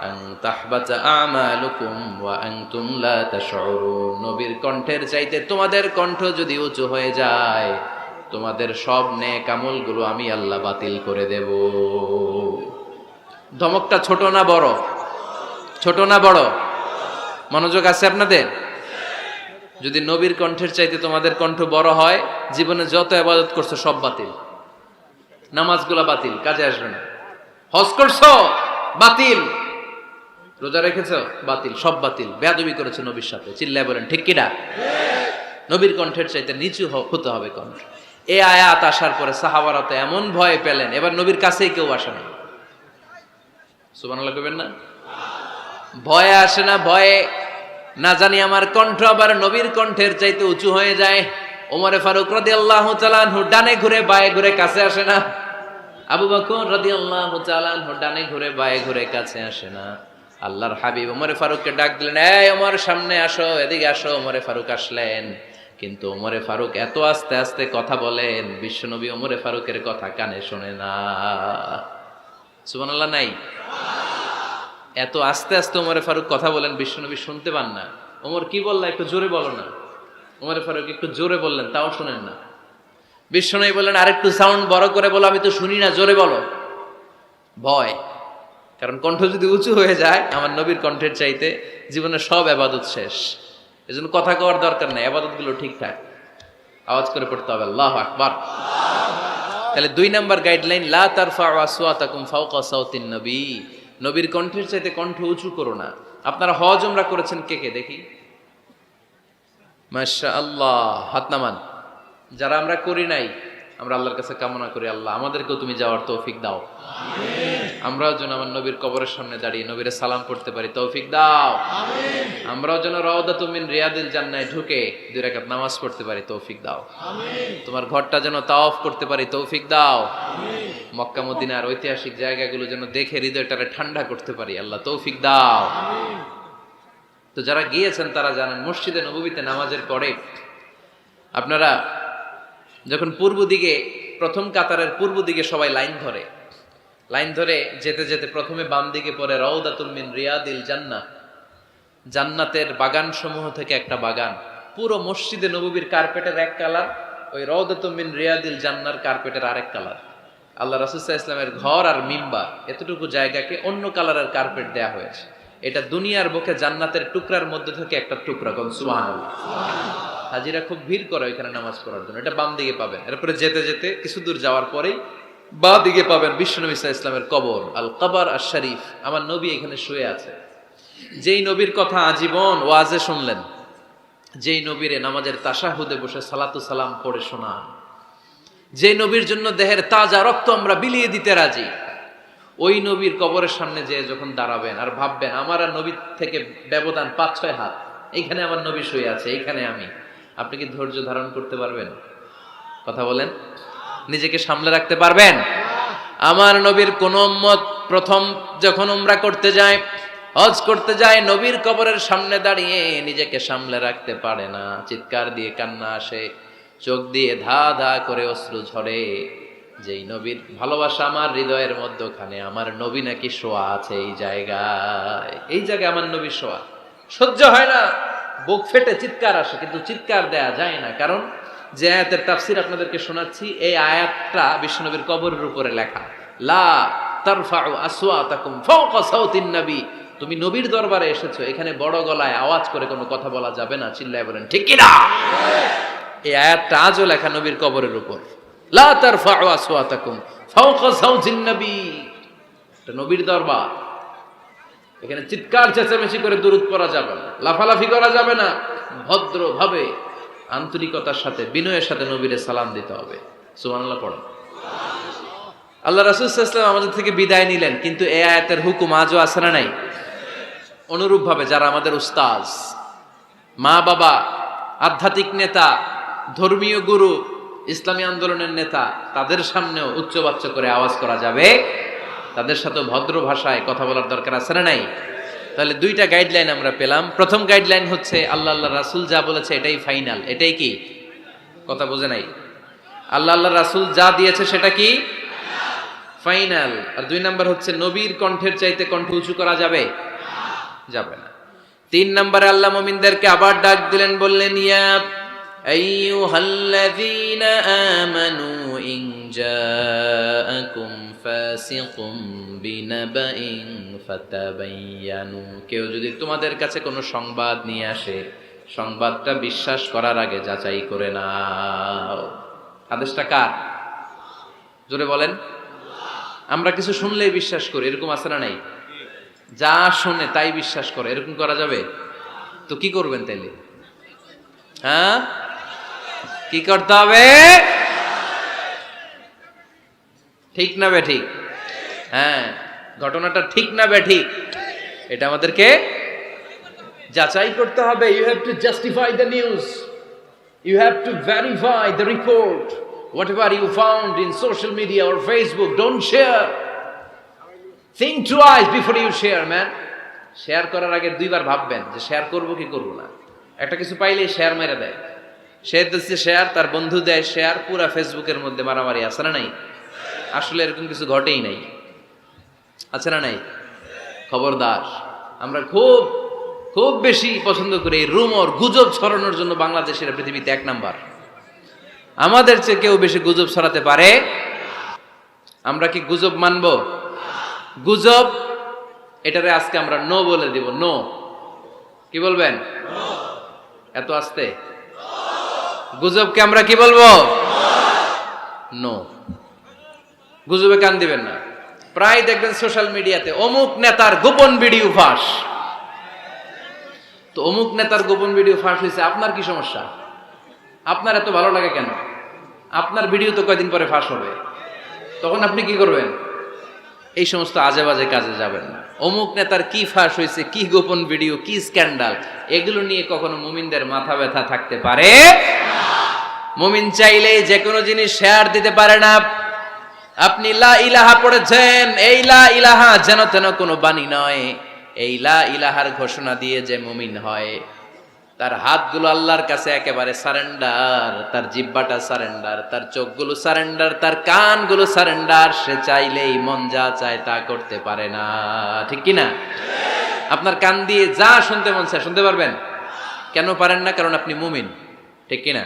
আন তাহবাতা আমালুকুম ওয়া আনতুম লা তাশউরুন। নবীর কণ্ঠের চাইতে তোমাদের কণ্ঠ যদি উঁচু হয়ে যায়, তোমাদের সব নেক আমলগুলো আমি আল্লাহ বাতিল করে দেব। ধমকটা ছোট না বড়? ছোট না বড়? মনোযোগ আছে আপনাদের? যদি নবীর কণ্ঠের চাইতে তোমাদের কণ্ঠ বড় হয়, জীবনে যত ইবাদত করছো সব বাতিল। নামাজগুলা বাতিল, কাজে আসবে না। হজ করছো বাতিল, রোজা রেখেছো বাতিল, সব বাতিল। বেয়াদবি করেছো নবীর সাথে, চিল্লায় বলেন ঠিক কিনা? নবীর কণ্ঠের চাইতে নিচু হতে হবে কণ্ঠ। এই আয়াত আসার পরে সাহাবারা তো এমন ভয় পেলেন, এবার নবীর কাছেই কেউ আসে না। সুবহানাল্লাহ কইবেন না? ভয়ে আসে না, ভয়ে না জানি আমার কণ্ঠ আবার নবীর কণ্ঠের চাইতে উঁচু হয়ে যায়। ওমরে ফারুক রাদিয়াল্লাহু তাআলা আনহু ডানে ঘুরে বায়ে ঘুরে কাছে আসে না। আবু বকর রাদিয়াল্লাহু তাআলা আনহু ডানে ঘুরে বায়ে ঘুরে কাছে আসে না। আল্লাহর হাবিব ওমরে ফারুককে ডাক দিলেন, এই ওমর সামনে আসো, এদিকে আসো। ওমরে ফারুক আসলেন, কিন্তু ওমরে ফারুক এত আস্তে আস্তে কথা বলেন, বিশ্বনবী ওমরে ফারুকের কথা কানে শোনে না। সুবহানাল্লাহ নাই? এত আস্তে আস্তে ওমরে ফারুক কথা বলেন, বিশ্বনবী শুনতে পান না। ওমর কি বললা, একটু জোরে বলো না। ওমরে ফারুক একটু জোরে বললেন, তাও শুনেন না। বিশ্বনবী বললেন, আরেকটু সাউন্ড বড় করে বলো, আমি তো শুনি না, জোরে বলো। ভয়, কারণ কণ্ঠ যদি উঁচু হয়ে যায় আমার নবীর কণ্ঠের চাইতে, জীবনের সব ইবাদত শেষ। এজন্য কথা কওয়ার দরকার নেই, ইবাদতগুলো ঠিকঠাক আওয়াজ করে পড়তে হবে আল্লাহু আকবার। তাহলে 2 নাম্বার গাইডলাইন, লা তারফাউ আসওয়াতাকুম ফাওকা সাউতিন নবী, নবীর কণ্ঠের চাইতে কণ্ঠ উঁচু করো না। আপনারা হজ উমরা করেছেন কে কে দেখি? মাশাআল্লাহ, হাত নামান। যারা আমরা করি নাই, আমরা আল্লাহর কাছে কামনা করি, আল্লাহ আমাদেরকেও তুমি যাওয়ার তৌফিক দাও। আমিন। আমরাও যেন আমার নবীর কবরের সামনে দাঁড়িয়ে নবীরে সালাম করতে পারি, তৌফিক দাও। আমিন। আমরাও যেন রাউদাতুম মিন রিয়াদিল জান্নাহ ঢুকে 2 রাকাত নামাজ পড়তে পারি, তৌফিক দাও। আমিন। তোমার ঘরটা যেন তাওয়াফ করতে পারি, তৌফিক দাও। আমিন। মক্কা মদিনার ঐতিহাসিক জায়গাগুলো যেন দেখে হৃদয়টারে ঠান্ডা করতে পারি, আল্লাহ তৌফিক দাও। আমিন। তো যারা গিয়েছেন তারা জানেন, মসজিদে নববীতে নামাজের পরে আপনারা যখন পূর্ব দিকে, প্রথম কাতারের পূর্ব দিকে সবাই লাইন ধরে যেতে যেতে প্রথমে বাম দিকে পড়ে রাউদাতুল মিন রিয়াদিল জান্নাহ, জান্নাতের বাগান সমূহ থেকে একটা বাগান। পুরো মসজিদে নববীর কার্পেটের এক কালার, ওই রাউদাতুল মিন রিয়াদিল জান্নাহর কার্পেটের আরেক কালার। আল্লাহ রাসূল সাল্লাল্লাহু আলাইহি ওয়াসাল্লামের ঘর আর মিম্বার এতটুকু জায়গাকে অন্য কালারের কার্পেট দেয়া হয়েছে। এটা দুনিয়ার বুকে জান্নাতের টুকরার মধ্যে থেকে একটা টুকরা। কোন সুবহানাল্লাহ। হাজিরা খুব ভিড় করে এখানে নামাজ পড়ার জন্য। এটা বাম দিকে পাবেন। এরপরে যেতে যেতে কিছু দূর যাওয়ার পরেই বাঁ দিকে পাবেন বিশ্বনবী সাল্লাল্লাহু আলাইহি ওয়াসাল্লামের কবর, আল কবর আশ শরীফ। আমার নবী এখানে শুয়ে আছে। যেই নবীর কথা আজীবন ওয়াজে শুনলেন, যেই নবীরে নামাজের তাশাহুদে বসে সালাতু সালাম পড়ে শোনান, যে নবীর জন্য দেহের তাজা রক্ত আমরা বিলিয়ে দিতে রাজি, ওই নবীর কবরের সামনে যেয়ে যখন দাঁড়াবেন আর ভাববেন আমার আর নবীর থেকে ব্যবধান 5-6 হাত, এইখানে আমার নবী শুয়ে আছে, এইখানে আমি, আপনি কি ধৈর্য ধারণ করতে পারবেন? কথা বলেন, নিজেকে সামলে রাখতে পারবেন? আমার নবীর কোন উম্মত প্রথম যখন উমরা করতে যায়, হজ করতে যায়, নবীর কবরের সামনে দাঁড়িয়ে নিজেকে সামলে রাখতে পারে না, চিৎকার দিয়ে কান্না আসে, চোখ দিয়ে ধা ধা করে অশ্রু ঝরে। যেই নবীর ভালোবাসা আমার হৃদয়ের মধ্যখানে, আমার নবী নাকি শোয়া আছে এই জায়গায় আমার নবী শোয়া। সহ্য হয় না, বুক ফেটে চিৎকার আসে, কিন্তু চিৎকার দেয়া যায় না। কারণ যে আয়াতের তাফসীর আপনাদেরকে শোনাচ্ছি, এই আয়াতটা বিশ্বনবীর কবরের উপরে লেখা। লা তারফাউ আসওয়াতাকুম ফাওকা সাউতিন নবী, তুমি নবীর দরবারে এসেছো, এখানে বড় গলায় আওয়াজ করে কোনো কথা বলা যাবে না। চিল্লায় বলেন ঠিক কি না? এই আয়াতটা আজও লেখা নবীর কবরের উপর। লা তারফাউ আসওয়াতাকুম ফাওকা সাউতিন নবী, এটা নবীর দরবার। এখানে চিৎকার চেঁচামেচি করে দুরূদ পড়া যাবে না, লাফালাফি করা যাবে না, ভদ্রভাবে আন্তরিকতার সাথে বিনয়ের সাথে নবীরে সালাম দিতে হবে। সুবহানাল্লাহ পড়েন। আল্লাহ রাসূল সাল্লাল্লাহু আলাইহি ওয়াসাল্লাম আমাদের থেকে বিদায় নিলেন, কিন্তু এই আয়াতের হুকুম আজও আছে না নাই? অনুরূপভাবে যারা আমাদের উস্তাজ, মা বাবা, আধ্যাত্মিক নেতা, ধর্মীয় গুরু, ইসলামী আন্দোলনের নেতা, তাদের সামনেও উচ্চবাচ্য করে আওয়াজ করা যাবে, তাদের সাথে ভদ্র ভাষায় কথা বলার দরকার আছে না নাই? তাহলে দুইটা গাইডলাইন আমরা পেলাম। প্রথম গাইডলাইন হচ্ছে আল্লাহ রাসূল যা বলেছে এটাই ফাইনাল, এটাই কি? কথা বোঝে নাই? আল্লাহ রাসূল যা দিয়েছে সেটা কি ফাইনাল। আর দুই নাম্বার হচ্ছে নবীর কণ্ঠের চাইতে কণ্ঠ উঁচু করা যাবে যাবে না। তিন নম্বরে আল্লাহ মুমিনদেরকে আবার ডাক দিলেন, বললেন ইয়া আইয়ুহাল্লাযীনা আমানু ইন জাআকুম ফাসিকুম বিনাবাইন ফাতাবায়ানু, কেউ যদি তোমাদের কাছে কোনো সংবাদ নিয়ে আসে, সংবাদটা বিশ্বাস করার আগে যাচাই করে নাও। আদেশটা কার? জোরে বলেন। আমরা কিছু শুনলেই বিশ্বাস করি, এরকম আছে না নাই? যা শুনে তাই বিশ্বাস করে, এরকম করা যাবে? তো কি করবেন তাইলে? হ্যাঁ, কি করতে হবে? ঠিক না বে ঠিক? হ্যাঁ, ঘটনাটা ঠিক না বে ঠিক, এটা আমাদেরকে যাচাই করতে হবে। You have to justify the news, you have to verify the report, whatever you found in social media or Facebook, don't share. Think twice before you share, man. Share করার আগে দুইবার ভাববেন যে শেয়ার করব কি করব না। একটা কিছু পাইলে শেয়ার মেরে দেয়, সে দিচ্ছে শেয়ার, তার বন্ধু দেয় শেয়ার, পুরা ফেসবুকের মধ্যে মারামারি আছে না নাই? আসলে এরকম কিছু ঘটেই নাই, আছে না নাই? খবরদার, আমরা খুব খুব বেশি পছন্দ করি এই রুমর, গুজব ছড়ানোর জন্য বাংলাদেশের পৃথিবীতে এক নাম্বার। আমাদের চেয়ে কেউ বেশি গুজব ছড়াতে পারে? আমরা কি গুজব মানব? গুজব এটারে আজকে আমরা নো বলে দিব। নো, কি বলবেন? এত আস্তে গুজবকে আমরা কি বলবো? নো। গুজবে কান দিবেন না। প্রায় দেখবেন সোশ্যাল মিডিয়াতে অমুক নেতার গোপন ভিডিও ফাঁস। তো অমুক নেতার গোপন ভিডিও ফাঁস হয়েছে, আপনার কি সমস্যা? আপনার এত ভালো লাগে কেন? আপনার ভিডিও তো কয়দিন পরে ফাঁস হবে, তখন আপনি কি করবেন? এই সমস্ত আজে বাজে কাজে যাবেন না। অমুক নেতার কি ফাঁস হয়েছে, কি গোপন ভিডিও, কি স্ক্যান্ডাল, এগুলো নিয়ে কখনো মুমিনদের মাথা ব্যথা থাকতে পারে? মুমিন চাইলেই যে কোনো জিনিস শেয়ার দিতে পারে না। আপনি লা ইলাহা পড়েছেন, এই লা ইলাহা যেন তেন কোনো বাণী নয়। এই লা ইলাহার ঘোষণা দিয়ে যে মুমিন হয়, তার হাতগুলো আল্লাহর কাছে একেবারে সারেন্ডার, তার জিহ্বাটা সারেন্ডার, তার চোখগুলো সারেন্ডার, তার কানগুলো সারেন্ডার। সে চাইলেই মন যা চায় তা করতে পারে না, ঠিক কি না? আপনার কান দিয়ে যা শুনতে মন চায় শুনতে পারবেন? কেন পারেন না? কারণ আপনি মুমিন, ঠিক কি না?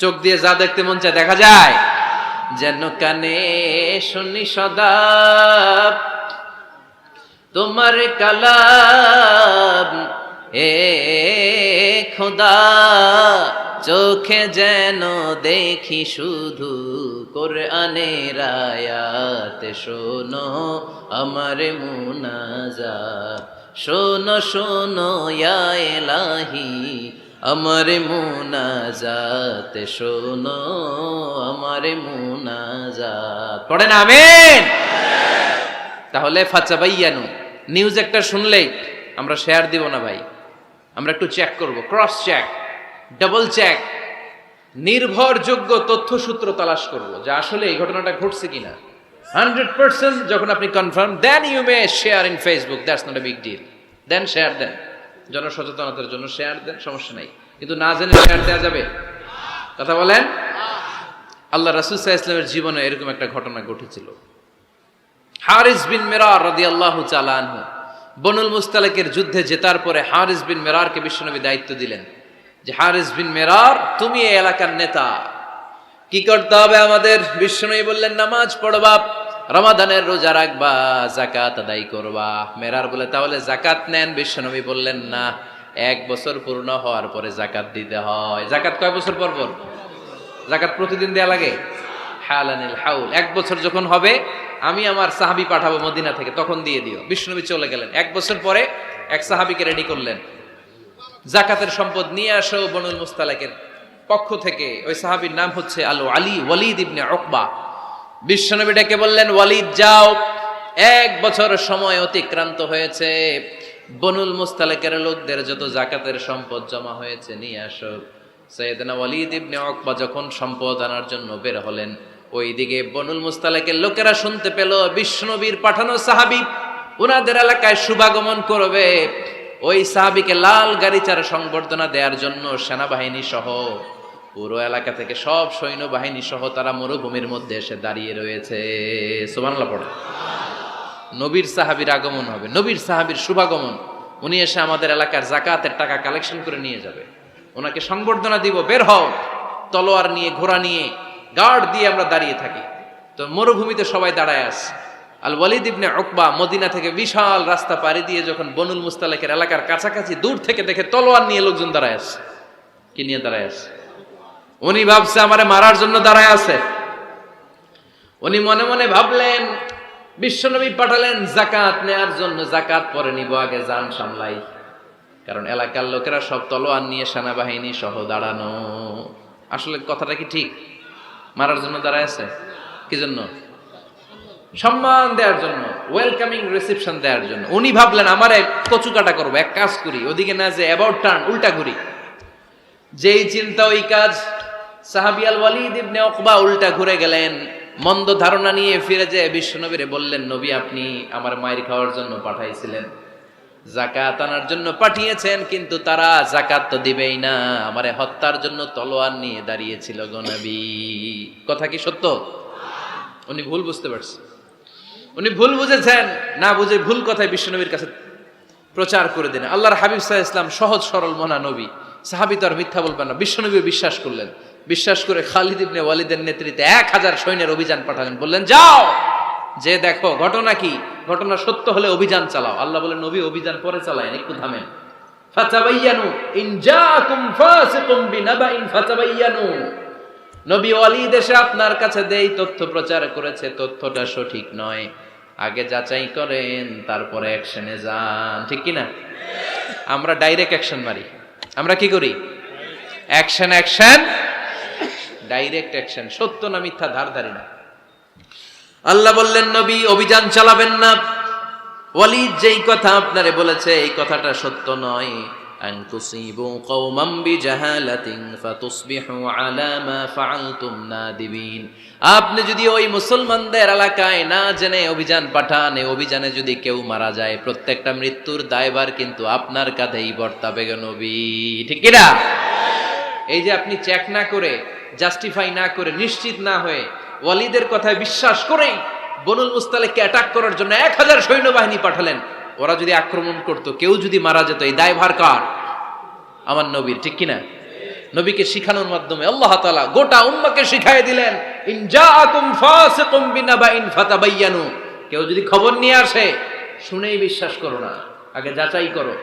চোখ দিয়ে যা দেখতে মন চায় দেখা যায়। যেন কানে শুনি সদা তোমার কালাম, এ খোদা চোখে যেন দেখি শুধু কোরআনের আয়াত। শোনো আমার মুনাজাত, শোনো শোনো ইয়া ইলাহি আমার মুনাজাত, শোনো আমার মুনাজাত। পড়েন আমিন। তাহলে ফাতাবায়ানু, নিউজ একটা শুনলেই আমরা শেয়ার দিব না ভাই, আমরা একটু চেক করব, ক্রস চেক, ডাবল চেক, নির্ভরযোগ্য তথ্যসূত্র তালাশ করব যে আসলে এই ঘটনাটা ঘটছে কিনা। 100% যখন আপনি confirm, then you may share in Facebook, that's not a big deal. Then share দেন, জনসচেতনতার জন্য শেয়ার দেন, সমস্যা নাই। কিন্তু না জেনে শেয়ার দেওয়া যাবে? কথা বলেন। আল্লাহ রাসূল সাল্লাল্লাহু আলাইহি ওয়াসাল্লামের জীবনে এরকম একটা ঘটনা ঘটেছিল। হারিস বিন মিরার রাদিয়াল্লাহু তাআলা আনহু বনুল মুস্তালিকের যুদ্ধে জেতার পরে হারিস বিন মিরারকে বিশ্বনবী দায়িত্ব দিলেন যে হারিস বিন মিরার, তুমি এই এলাকার নেতা, কি করতে হবে আমাদের? বিশ্বনবী বললেন নামাজ পড়বা, রমাদানের রোজা রাখবা, যাকাত আদায় করবা। মিরার বলে তাহলে যাকাত নেন। বিশ্বনবী বললেন না, 1 বছর পূর্ণ হওয়ার পরে যাকাত দিতে হয়। যাকাত কয় বছর পর পর? যাকাত প্রতিদিন দেয়া লাগে? হালানিল হাউল, 1 বছর যখন হবে আমি আমার সাহাবী পাঠাবো মদিনা থেকে, তখন দিয়ে দিও। বিশ্বনবী চলে গেলেন। 1 বছর পরে এক সাহাবীকে রেডি করলেন, যাকাতের সম্পদ নিয়ে আসো বনুল মুস্তালাকের পক্ষ থেকে। ওই সাহাবীর নাম হচ্ছে ওয়ালিদ ইবনে উকবা। বিশ্বনবী ডেকে বললেন, ওয়ালিদ যাও, 1 বছর সময় অতিক্রান্ত হয়েছে, বনুল মুস্তালাকের লোকদের যত যাকাতের সম্পদ জমা হয়েছে নিয়ে আসো। সাইয়েদনা ওয়ালিদ ইবনে উকবা যখন সম্পদ আনার জন্য বের হলেন, ওইদিকে বনুল মুস্তালাকের লোকেরা শুনতে পেল বিশ্বনবীর পাঠানো সাহাবী ওনাদের এলাকায় শুভাগমন করবে। ওই সাহাবীকে লাল গাড়িচার সংবর্ধনা দেওয়ার জন্য সেনাবাহিনী সহ পুরো এলাকা থেকে সব সৈন্যবাহিনী সহ তারা মরুভূমির মধ্যে এসে দাঁড়িয়ে রয়েছে। সুবহানাল্লাহ পড়ে। নবীর সাহাবীর আগমন হবে, নবীর সাহাবীর শুভাগমন। উনি এসে আমাদের এলাকার যাকাতের টাকা কালেকশন করে নিয়ে যাবে, ওনাকে সংবর্ধনা দিব, বের হও। তলোয়ার নিয়ে, ঘোড়া নিয়ে, গার্ড দিয়ে আমরা দাঁড়িয়ে থাকি। তো মরুভূমিতে সবাই দাঁড়ায় আছে। আল ওয়ালিদ ইবনে উকবা মদিনা থেকে বিশাল রাস্তা পাড়ি দিয়ে যখন বনুল মুস্তালাকের এলাকার কাছাকাছি দূর থেকে দেখে তলোয়ার নিয়ে লোকজন দাঁড়ায় আছে। কি নিয়ে দাঁড়ায় আছে? উনি ভাবছে আমারে মারার জন্য দাঁড়ায় আছে। উনি মনে মনে ভাবলেন বিশ্বনবী পাঠালেন যাকাত নেয়ার জন্য, যাকাত পরে নিব, আগে জান সামলাই। কারণ এলাকার লোকেরা সব তলোয়ার নিয়ে সেনাবাহিনী সহ দাঁড়ানো। আসলে কথাটা কি ঠিক? মারার জন্য দাঁড়ায় আছে? কি জন্য? সম্মান দেওয়ার জন্য, ওয়েলকামিং রিসেপশন দেওয়ার জন্য। উনি ভাবলেন আমারে কচু কাটা করবো, এক কাজ করি, ওদিকে না যে অ্যাবাউট টার্ন, উল্টা ঘুরি। যেই চিন্তা ওই কাজ। সাহাবী আল ওয়ালিদ ইবনে উকবা উল্টা ঘুরে গেলেন, মন্দ ধারণা নিয়ে ফিরে যেয়ে বিশ্বনবীরে বললেন, নবী আপনি আমার মায়ের খাওয়ার জন্য পাঠাইছিলেন, যাকাত আনার জন্য পাঠিয়েছেন, কিন্তু তারা যাকাত তো দিবেই না, আমারে হত্যার জন্য তলোয়ার নিয়ে দাঁড়িয়েছিল গো নবী। কথা কি সত্য? উনি ভুল বুঝতে পারছেন, উনি ভুল বুঝেছেন। না বুঝে ভুল কথায় বিশ্বনবীর কাছে প্রচার করে দিলেন। আল্লাহর হাবিব সাল্লাল্লাহু আলাইহি ওয়াসাল্লাম সহজ সরল মনা নবী, সাহাবী তো আর মিথ্যা বলবেন না। বিশ্বনবীও বিশ্বাস করলেন। বিশ্বাস করে খালিদ ইবনে ওয়ালিদের নেতৃত্বে 1000 সৈন্যের অভিযান পাঠালেন। বললেন যাও, যে দেখো ঘটনা কি, ঘটনা সত্য হলে অভিযান চালাও। আল্লাহ বলেন নবী অভিযান পরে চালায়েন, একটু থামেন। ফাতাবায়ানু ইন জাআকুম ফাসিকুম বিনাবাইন ফাতাবায়ানু। নবী ওয়ালিদ এসে আপনার কাছে দেই তথ্য প্রচার করেছে, তথ্যটা সঠিক নয়, আগে যাচাই করেন, তারপরে অ্যাকশনে যান। ঠিক কি না? আমরা ডাইরেক্ট অ্যাকশন মারি। আমরা কি করি? Action, action, direct action. সত্য না মিথ্যা ধার ধারি না। আল্লাহ বললেন নবী অভিযান চালাবেন না। ওয়ালিদ যেই কথা আপনারে বলেছে এই কথাটা সত্য নয়। আন তুসিবু কওমান বিজাহালাতিন ফাতুসবিহু আলা মা ফাআলতুম নাদিবিন। আপনি যদি ওই মুসলমানদের এলাকায় না জেনে অভিযান পাঠান, এই অভিযানে যদি কেউ মারা যায়, প্রত্যেকটা মৃত্যুর দায়ভার কিন্তু আপনার কাঁধেই বর্তাবে গো নবী। ঠিক কি না? এই যে আপনি চেক না করে, জাস্টিফাই না করে, নিশ্চিত না হয়ে ওয়ালিদের কথায় বিশ্বাস করেই বনুল মুস্তালিককে অ্যাটাক করার জন্য 1000 সৈন্যবাহিনী পাঠালেন। ওরা যদি আক্রমণ করত, কেউ যদি মারা যেত, এই দায়ভার কার? আমার নবীর। ঠিক কিনা? নবীকে শিখানোর মাধ্যমে আল্লাহ তাআলা গোটা উম্মাহকে শিখাই দিলেন, ইন জাআকুম ফাসিকুম বিনাবাইন ফাতাবায়ানু। কেউ যদি খবর নিয়ে আসে, শুনেই বিশ্বাস করো না, আগে যাচাই করো,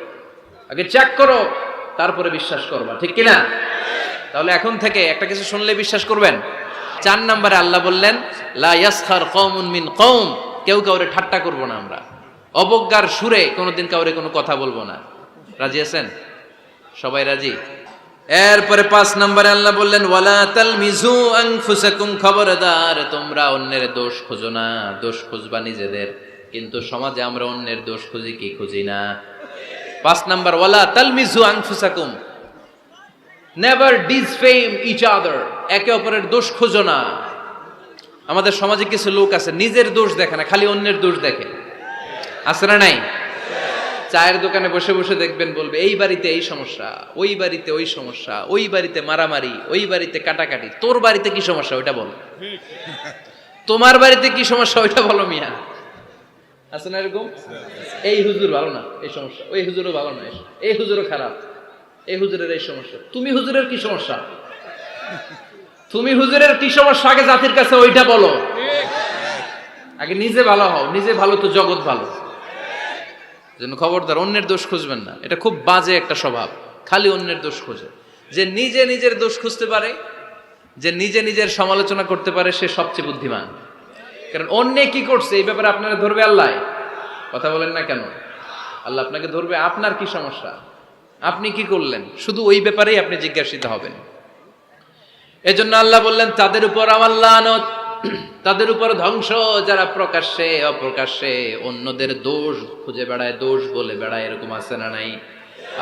আগে চেক করো, তারপরে বিশ্বাস করবা। ঠিক কিনা? তাহলে এখন থেকে একটা কিছু শুনলে বিশ্বাস করবেন। 4 নম্বরে আল্লাহ বললেন লা ইয়াসখার কওমুন মিন কওম। কেউ কাউরে ঠাট্টা করব না আমরা, অবজ্ঞার সুরে কোনোদিন কাউরে কোনো কথা বলবো না। রাজি আছেন? সবাই রাজি? এরপরে 5 নম্বরে আল্লাহ বললেন ওয়ালা তালমিজু আনফুসাকুম। খবরদার তোমরা অন্যের দোষ খোঁজো না, দোষ খুঁজবা নিজেদের। কিন্তু সমাজে আমরা অন্যের দোষ খুঁজি কি খুঁজি না? 5 নম্বর ওয়ালা তালমিজু আনফুসাকুম, নেভার ডিসফেম ইচ আদার। একে অপরের দোষ খোঁজো না। আমাদের সমাজে কিছু লোক আছে নিজের দোষ দেখে না, খালি অন্যের দোষ দেখে। আছে না নাই? চায়ের দোকানে বসে বসে দেখবেন বলবে এই বাড়িতে এই সমস্যা, ওই বাড়িতে ওই সমস্যা, ওই বাড়িতে মারামারি, ওই বাড়িতে কাটাকাটি। তোর বাড়িতে কি সমস্যা ওইটা বল, তোমার বাড়িতে কি সমস্যা ওইটা বলো মিয়া। আছে না এরকম? এই হুজুর ভালো না, এই সমস্যা, ওই হুজুরও ভালো না, এই হুজুরও খারাপ, এই হুজুরের এই সমস্যা। তুমি হুজুরের কি সমস্যা? তুমি হুজুরের কি সমস্যা আগে জাতির কাছে ওইটা বলো। আগে নিজে ভালো হও, নিজে ভালো তো জগৎ ভালো। যেন খবরদার অন্যের দোষ খুঁজবেন না। এটা খুব বাজে একটা স্বভাব, খালি অন্যের দোষ খোঁজে। যে নিজে নিজের দোষ খুঁজতে পারে, যে নিজে নিজের সমালোচনা করতে পারে সে সবচেয়ে বুদ্ধিমান। কারণ অন্যে কি করছে এই ব্যাপারে আপনারা ধরবে আল্লাহ। কথা বলেন না কেন? আল্লাহ আপনাকে ধরবে, আপনার কি সমস্যা, আপনি কি করলেন, শুধু ওই ব্যাপারেই আপনি জিজ্ঞাসিত হবেন। এজন্য আল্লাহ বললেন তাদের উপর আমার লানত, তাদের উপর ধ্বংস যারা প্রকাশ্যে অপ্রকাশ্যে অন্যদের দোষ খুঁজে বেড়ায়, দোষ বলে বেড়ায়, এরকম আছে না নাই?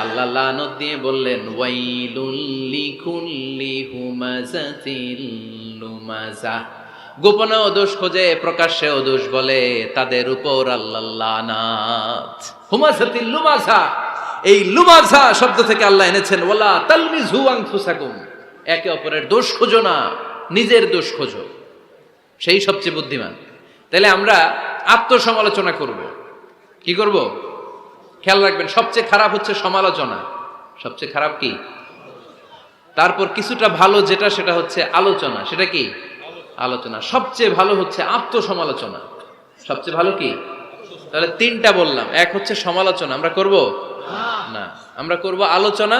আল্লাহ লানত দিয়ে বললেন ওয়াইলুল লিকুল্লি হুমাযাতিল লুমাযা, গোপনেও দোষ খোঁজে প্রকাশ্যেও দোষ বলে, তাদের উপর আল্লাহ লানাত। হুমাযাতিল লুমাযা, এই লুমাযা শব্দ থেকে আল্লাহ এনেছেন ওয়ালা তালমিযু আনফুসাকুম, একে অপরের দোষ খোঁজো না, নিজের দোষ খোঁজো, সেই সবচেয়ে বুদ্ধিমান। তাহলে আমরা আত্মসমালোচনা করব। কি করব? খেয়াল রাখবেন, সবচেয়ে খারাপ হচ্ছে সমালোচনা। সবচেয়ে খারাপ কি? তারপর কিছুটা ভালো যেটা, সেটা হচ্ছে আলোচনা। সেটা কি? আলোচনা। সবচেয়ে ভালো হচ্ছে আত্মসমালোচনা। সবচেয়ে ভালো কি? তাহলে তিনটা বললাম। এক হচ্ছে সমালোচনা, আমরা করব না, আমরা করব আলোচনা,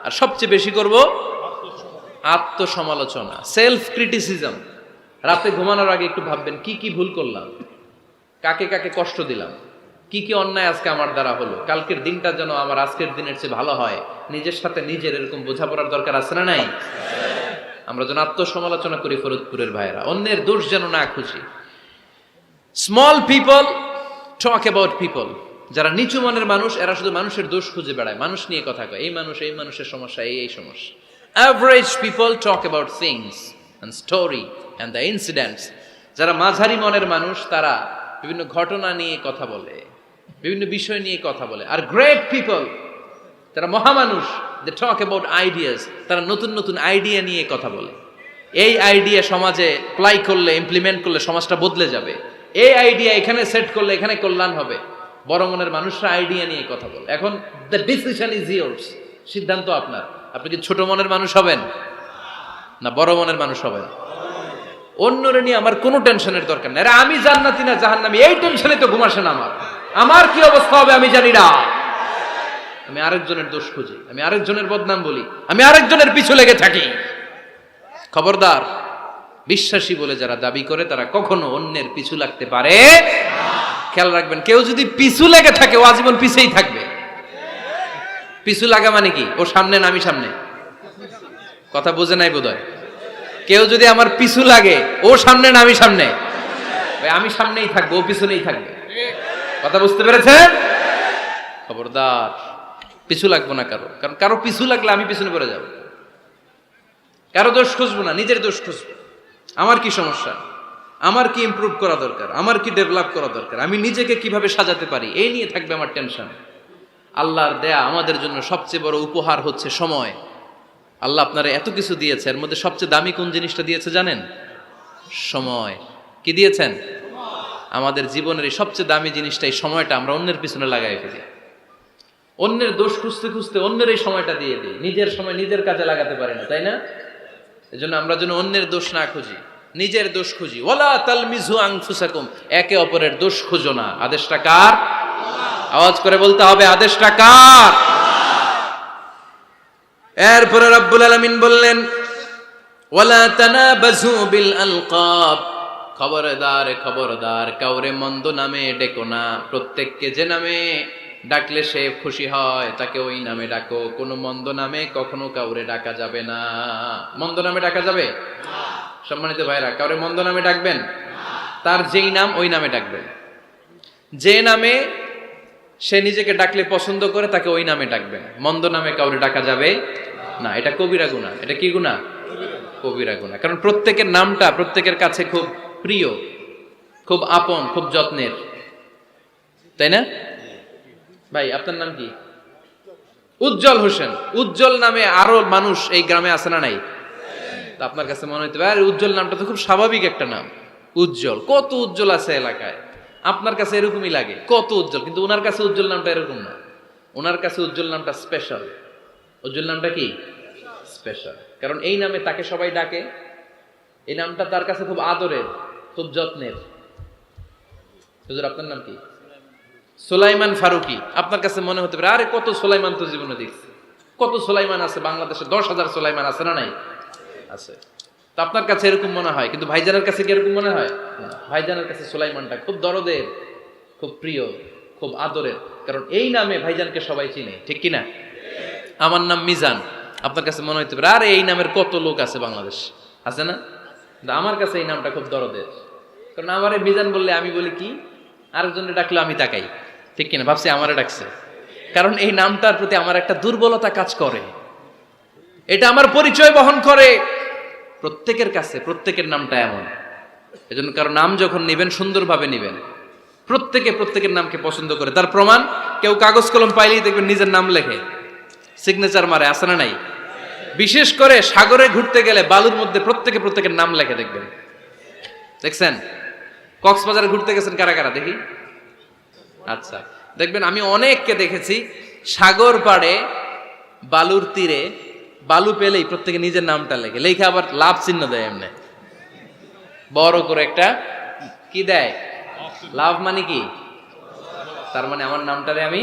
আর সবচেয়ে বেশি করব আত্মসমালোচনা, সেলফ ক্রিটিসিজম। রাতে ঘুমানোর আগে একটু ভাববেন কি কি ভুল করলাম, কাকে কাকে কষ্ট দিলাম, কি কি অন্যায় আজকে আমার দ্বারা হলো, কালকের দিনটা যেন আমার আজকের দিনের চেয়ে ভালো হয়। নিজের সাথে নিজের এরকম বোঝাপড়ার দরকার আছে না নাই? আমরা যেন আত্মসমালোচনা করি ফরিদপুরের ভাইয়েরা, অন্যের দোষ যেন না খুঁজি। Small people talk about people, যারা নিচু মনের মানুষ এরা শুধু মানুষের দোষ খুঁজে বেড়ায়, মানুষ নিয়ে কথা কয়, এই মানুষ, এই মানুষের সমস্যা, এই সমস্যা। Average people talk about things and story and the incidents. যারা মাঝারি মনের মানুষ তারা বিভিন্ন ঘটনা নিয়ে কথা বলে, বিভিন্ন বিষয় নিয়ে কথা বলে। আর গ্রেট পিপল, তারা মহামানুষ, দে টক অ্যাবাউট আইডিয়াস, তারা নতুন নতুন আইডিয়া নিয়ে কথা বলে। এই আইডিয়া সমাজে অ্যাপ্লাই করলে, ইমপ্লিমেন্ট করলে সমাজটা বদলে যাবে। এই আইডিয়া এখানে সেট করলে এখানে কল্যাণ হবে। বড় মনের মানুষরা আইডিয়া নিয়ে কথা বলে। এখন দ্য ডিসিশন ইজ ইয়ার্স, সিদ্ধান্ত আপনার। আপনি কি ছোট মনের মানুষ হবেন না বড় মনের মানুষ হবেন? অন্যরে নিয়ে আমার কোনো টেনশনের দরকার নেই। আরে আমি জান্নাতি না জাহান্নামী, এই টেনশনে তো ঘুম আসে না আমার। আমার কি অবস্থা হবে আমি জানি না। আমি আরেকজনের দোষ খুঁজি, আমি আরেকজনের বদনাম বলি, আমি আরেকজনের পিছু লেগে থাকি। খবরদার, বিশ্বাসী বলে যারা দাবি করে তারা কখনো অন্যের পিছু লাগতে পারে না। খেয়াল রাখবেন, কেউ যদি পিছু লেগে থাকে ও আজীবন পিছেই থাকবে। পিছু লাগা মানে কি? ও সামনে না আমি সামনে? কথা বুঝে নাই বোধহয়। কেউ যদি আমার পিছু লাগে, ও সামনে না আমি সামনে? আমি সামনেই থাকবো, ও পিছনেই থাকবে। কথা বুঝতে পেরেছেন? খবরদার, পিছু লাগবো না কারো, কারণ কারো পিছু লাগলে আমি পিছনে পড়ে যাব। কারো দোষ খুঁজবো না, নিজের দোষ খুঁজবো। আমার কি সমস্যা, আমার কি ইমপ্রুভ করা দরকার, আমার কি ডেভেলপ করা দরকার, আমি নিজেকে কিভাবে সাজাতে পারি, এই নিয়ে থাকবে আমার টেনশন। আল্লাহর দেয়া আমাদের জন্য সবচেয়ে বড় উপহার হচ্ছে সময়। আল্লাহ আপনারা এত কিছু দিয়েছে, এর মধ্যে সবচেয়ে দামি কোন জিনিসটা দিয়েছে জানেন? সময়। কি দিয়েছেন? আমাদের জীবনের এই সবচেয়ে দামি জিনিসটা, এই সময়টা আমরা অন্যের পিছনে লাগাই ফেলি। অন্যের দোষ খুঁজতে খুঁজতে অন্যের এই সময়টা দিয়ে দিই, নিজের সময় নিজের কাজে লাগাতে পারি না, তাই না? এজন্য আমরা যেন অন্যের দোষ না খুঁজি, নিজের দোষ খুঁজি। ওয়ালা তালমিযু আনফুসাকুম, একে অপরের দোষ খুঁজো না। আদেশটা কার? আওয়াজ করে বলতে হবে, আদেশটা কার? এরপরে রব্বুল আলামিন বললেন ওয়ালা তানাবাযু বিল আলকাব, খবরদার খবরদার, কাউরে মন্দ নামে ডেকো না। প্রত্যেককে যে নামে ডাকলে সে খুশি হয় তাকে ওই নামে ডাকো। কোনো মন্দ নামে কখনো কাউরে ডাকা যাবে না। মন্দ নামে ডাকা যাবে না। সম্মানিত ভাইরা, কাউরে মন্দ নামে ডাকবেন না। তার যেই নাম ওই নামে ডাকবেন। যে নামে সে নিজেকে ডাকলে পছন্দ করে তাকে ওই নামে ডাকবেন। মন্দ নামে কাউরে ডাকা যাবে না। এটা কবিরা গুনাহ। এটা কি গুনাহ? কবিরা গুনাহ। কারণ প্রত্যেকের নামটা প্রত্যেকের কাছে খুব প্রিয়, খুব আপন, খুব যত্নের, তাই না? ভাই আপনার নাম কি? উজ্জ্বল হোসেন। উজ্জ্বল নামে আরো মানুষ এই গ্রামে আছে না নাই? আপনার কাছে মনে হইতে পারে উজ্জ্বল নামটা তো খুব স্বাভাবিক একটা নাম। উজ্জ্বল, কত উজ্জ্বল আছে এলাকায়, আপনার কাছে এরকমই লাগে, কত উজ্জ্বল। কিন্তু ওনার কাছে উজ্জ্বল নামটা এরকম না। ওনার কাছে উজ্জ্বল নামটা স্পেশাল। উজ্জ্বল নামটা কি? স্পেশাল। কারণ এই নামে তাকে সবাই ডাকে। এই নামটা তার কাছে খুব আদরের, খুব যত্নের। হুজুর আপনার নাম কি? সুলাইমান ফারুকি। আপনার কাছে মনে হতে পারে আরে কত সুলাইমান তো জীবনে দেখছি। কত সুলাইমান আছে বাংলাদেশে, 10,000 সুলাইমান আছে না নাই? আছে। তো আপনার কাছে এরকম মনে হয়, কিন্তু ভাইজানের কাছে কি এরকম মনে হয়? ভাইজানের কাছে সুলাইমানটা খুব দরদের, খুব প্রিয়, খুব আদরের, কারণ এই নামে ভাইজানকে সবাই চিনে, ঠিক কিনা? আমার নাম মিজান, আপনার কাছে মনে হইতে পারে আরে এই নামের কত লোক আছে বাংলাদেশ, আছে না? আমার কাছে এই নামটা খুব দরদের, কারণ আমারে মিজান বললে আমি বলি কি, আরেকজনে ডাকলে আমি তাকাই, ঠিক কিনা? ভাবছি আমারে ডাকছে, কারণ এই নামটার প্রতি আমার একটা দুর্বলতা কাজ করে, এটা আমার পরিচয় বহন করে প্রত্যেকের কাছে। প্রত্যেকের নামটা এমন, এজন্য কারো নাম যখন নিবেন সুন্দরভাবে নিবেন। প্রত্যেকে প্রত্যেকের নামকে পছন্দ করে, তার প্রমাণ কেউ কাগজ কলম পাইলেই দেখবেন নিজের নাম লেখে, সিগনেচার মারে, আছে না নাই? বিশেষ করে সাগরে ঘুরতে গেলে বালুর মধ্যে প্রত্যেকে প্রত্যেকের নাম লেখে, দেখবেন, দেখছেন? কক্সবাজারে ঘুরতে গেছেন কারা কারা দেখি? আচ্ছা, দেখবেন আমি অনেককে দেখেছি সাগর পাড়ে বালুর তীরে বালু পেলেই প্রত্যেকে নিজের নামটা লেখে, লেখে আবার লাভ চিহ্ন দেয়, এমনি বড় করে একটা কি দেয়, লাভ মানে কি, তার মানে আমার নামটারে আমি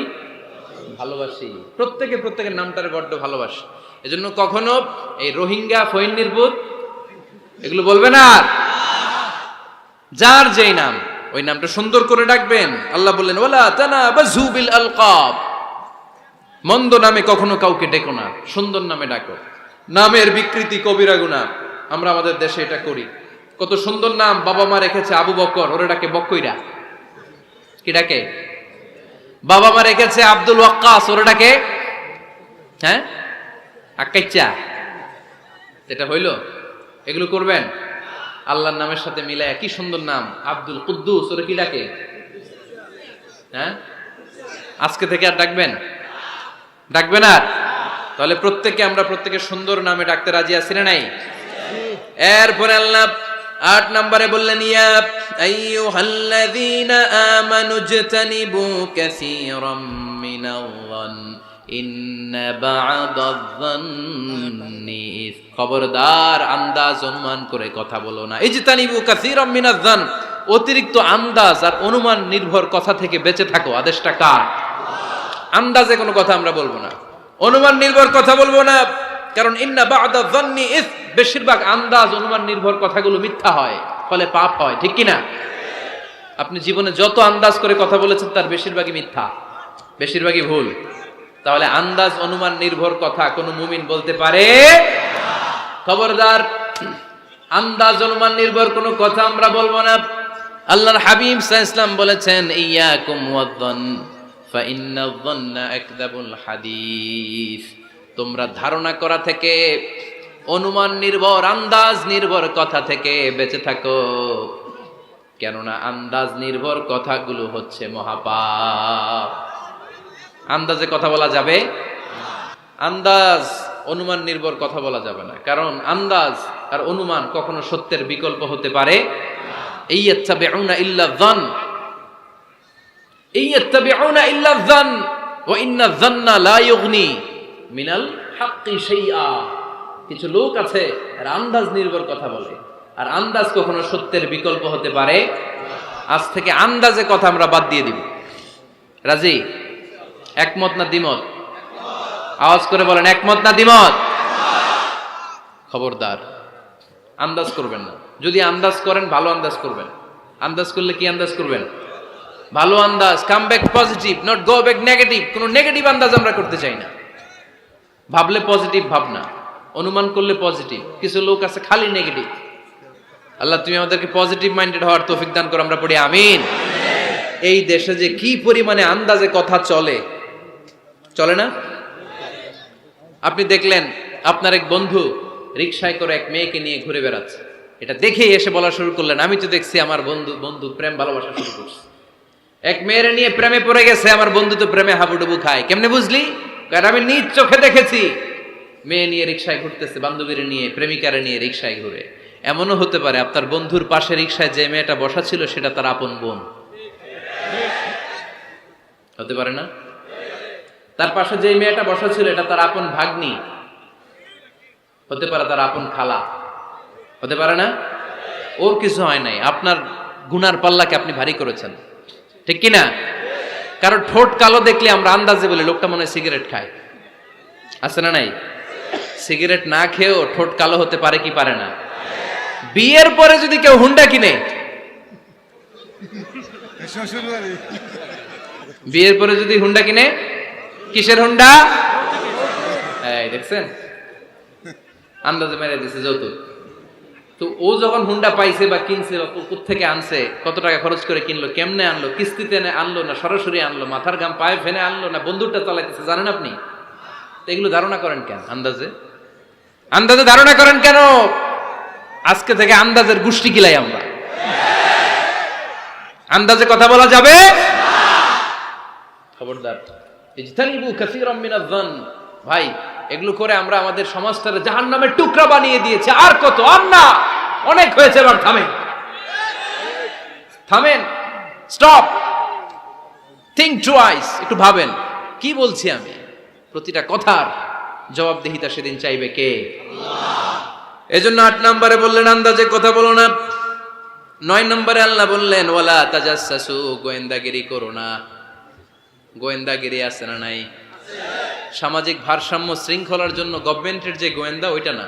ভালোবাসি। প্রত্যেকে প্রত্যেকের নামটারে বড্ড ভালোবাসি, এজন্য কখনো এই রোহিঙ্গা ফইন্নিরপুত এগুলো বলবে না। আর যার যেই নাম ওই নামটা সুন্দর করে ডাকবেন। আল্লাহ বললেন ওয়ালা তানাবাযু বিল আলকাব, মন্দ নামে কখনো কাউকে ডেকো না, সুন্দর নামে ডাকো। নামের বিকৃতি কবিরা গুনাহ, আমরা আমাদের দেশে এটা করি। কত সুন্দর নাম বাবা মা রেখেছে, আবু বকর, ওরে ডাকে বকইরা, কি ডাকে? বাবা মা রেখেছে আব্দুল ওয়াক্কাস, ওরে ডাকে হ্যাঁ আক্কাইচা। এটা হইল? এগুলো করবেন আল্লাহর নামের সাথে মিলায়। কি সুন্দর নাম, আব্দুল কুদ্দুস, ওরে কি ডাকে? হ্যাঁ, আজকে থেকে আর ডাকবেন? ডাকবেন আর? তাহলে প্রত্যেককে আমরা প্রত্যেকে সুন্দর নামে ডাকতে রাজি আছি না নাই? এরপরে আল্লাহ 8 নম্বরে বললেন ইয়া আইয়ুহাল্লাযীনা আমানু জতানিবু কাসীরাম মিনাল-যান ইন্না বা'দায-যান্নি, খবরদার আন্দাজ অনুমান করে কথা বলো না। ইজতানিবু কাসীরাম মিনাজ-যান, অতিরিক্ত আন্দাজ আর অনুমান নির্ভর কথা থেকে বেঁচে থাকো। আদেশটা কার? আন্দাজে কোনো কথা আমরা বলবো না, অনুমান নির্ভর কথা বলবো না, কারণ ইন্না বা'দায-যান্নি ইস, বেশিরভাগ আন্দাজ অনুমান নির্ভর কথাগুলো মিথ্যা হয়, ফলে পাপ হয়, ঠিক কিনা? আপনি জীবনে যত আন্দাজ করে কথা বলেছেন তার বেশিরভাগই মিথ্যা, বেশিরভাগই ভুল। তাহলে আন্দাজ অনুমান নির্ভর কথা কোনো মুমিন বলতে পারে? খবরদার, আন্দাজ অনুমান নির্ভর কোনো কথা আমরা বলবো না। আল্লাহর হাবিব সাল্লাল্লাহু আলাইহি ওয়াসাল্লাম বলেছেন ইয়াকুম ওয়ায-যান ফা ইন্নায-যান্না আকযাবুল হাদিস, তোমরা ধারণা করা থেকে, অনুমান নির্ভর, আন্দাজ নির্ভর কথা থেকে বেঁচে থাকো, কেননা আন্দাজ নির্ভর কথাগুলো হচ্ছে মহাপাপ। আন্দাজে কথা বলা যাবে? আন্দাজ অনুমান নির্ভর কথা বলা যাবে না, কারণ আন্দাজ আর অনুমান কখনো সত্যের বিকল্প হতে পারে। ইয়াত্তাবিউনা ইল্লা যান, ইয়াত্তাবিউনা ইল্লা যান ওয়া ইন্নায-যান্না লা ইউগনি মিনাল হাক্কি শাইআ। কিছু লোক আছে আর আন্দাজ নির্ভর কথা বলে, আর আন্দাজ কখনো সত্যের বিকল্প হতে পারে। আজ থেকে আন্দাজে কথা আমরা বাদ দিয়ে দিব। রাজি? একমত না দ্বিমত? আওয়াজ করে বলেন, একমত না দ্বিমত? খবরদার আন্দাজ করবেন না। যদি আন্দাজ করেন ভালো আন্দাজ করবেন। আন্দাজ করলে কি আন্দাজ করবেন? ভালো আন্দাজ। Come back positive, not go back negative. কোনো নেগেটিভ আন্দাজ আমরা করতে চাই না। ভাবলে পজিটিভ ভাবনা, অনুমান করলে পজিটিভ। কিছু লোক আছে খালি নেগেটিভ। আল্লাহ তুমি আমাদেরকে পজিটিভ মাইন্ডেড হওয়ার তৌফিক দান করো, আমরা পড়ি আমিন। এই দেশে যে কি পরিমাণে আন্দাজে কথা চলে, চলে না? আপনি দেখলেন আপনার এক বন্ধু রিকশায় করে এক মেয়েকে নিয়ে ঘুরে বেড়াচ্ছে, এটা দেখেই এসে বলা শুরু করলেন আমি তো দেখছি আমার বন্ধু প্রেম ভালোবাসা শুরু করছে, এক মেয়ের নিয়ে প্রেমে পড়ে গেছে, আমার বন্ধু তো প্রেমে হাবুডুবু খায়। কেমনে বুঝলি? কারণ আমি নিজ চোখে দেখেছি। মেয়ে নিয়ে রিকশায় ঘুরতেছে, বান্ধবীর নিয়ে, প্রেমিকারে নিয়ে রিকশায় ঘুরে। এমনও হতে পারে আপনার বন্ধুর পাশে রিকশায় যে মেয়েটা বসা ছিল সেটা তার আপন বোন, হতে পারে না? তার পাশে যে মেয়েটা বসা ছিল এটা তার আপন ভাগ্নি, হতে পারে তার আপন খালা, হতে পারে না? ওর কিছু হয় নাই, আপনার গুনার পাল্লাকে আপনি ভারী করেছেন, ঠিক কিনা? কারণ ঠোঁট কালো দেখলে আমরা আন্দাজে বলি লোকটা মনে হয় সিগারেট খায়, আছে না নাই? সিগারেট না খেয়েও ঠোঁট কালো হতে পারে কি পারে না? বিয়ের পরে যদি কেউ হুন্ডা কিনে, বিয়ের পরে যদি হুন্ডা কিনে, কিসের হুন্ডা? এই দেখছেন, আন্দাজে মেরে দিছে যৌতুক। তো ও যখন হুন্ডা পাইছে বা কিনছে বা কোত্থেকে আনছে, কত টাকা খরচ করে কিনলো, কেমনে আনলো, কিস্তিতে আনলো না সরাসরি আনলো, মাথার ঘাম পায়ে ফেনে আনলো না বন্দুকটা চালাইতেছে, জানেন আপনি? এগুলো ধারণা করেন কেন? আন্দাজে আন্দাজে ধারণা করেন কেন? আজকে থেকে আন্দাজের গোষ্ঠী কিলাই আমরা। আন্দাজে কথা বলা যাবে? খবরদার। ইজতানিবু কাসীরাম মিনাজ-যান। ভাই, এগুলো করে আমরা আমাদের সমাজটাকে জাহান্নামের টুকরা বানিয়ে দিয়েছি। আর কত? আর না, অনেক হয়েছে, এবার থামেন, থামেন, স্টপ, থিংক টুয়াইস। একটু ভাবেন কি বলছি আমি। প্রতিটা কথার জবাবদিহিতা সেদিন চাইবে কে? আল্লাহ। এজন্য 8 নম্বরে বললেন আন্দাজে কথা বলো না। 9 নম্বরে আল্লাহ বললেন ওয়ালা তাজাসসু, গোয়েন্দাগিরি করো না। গোয়েন্দাগিরি আছে না নাই? সামাজিক ভারসাম্য শৃঙ্খলার জন্য গভর্নমেন্টের যে গোয়েন্দা, ওইটা না,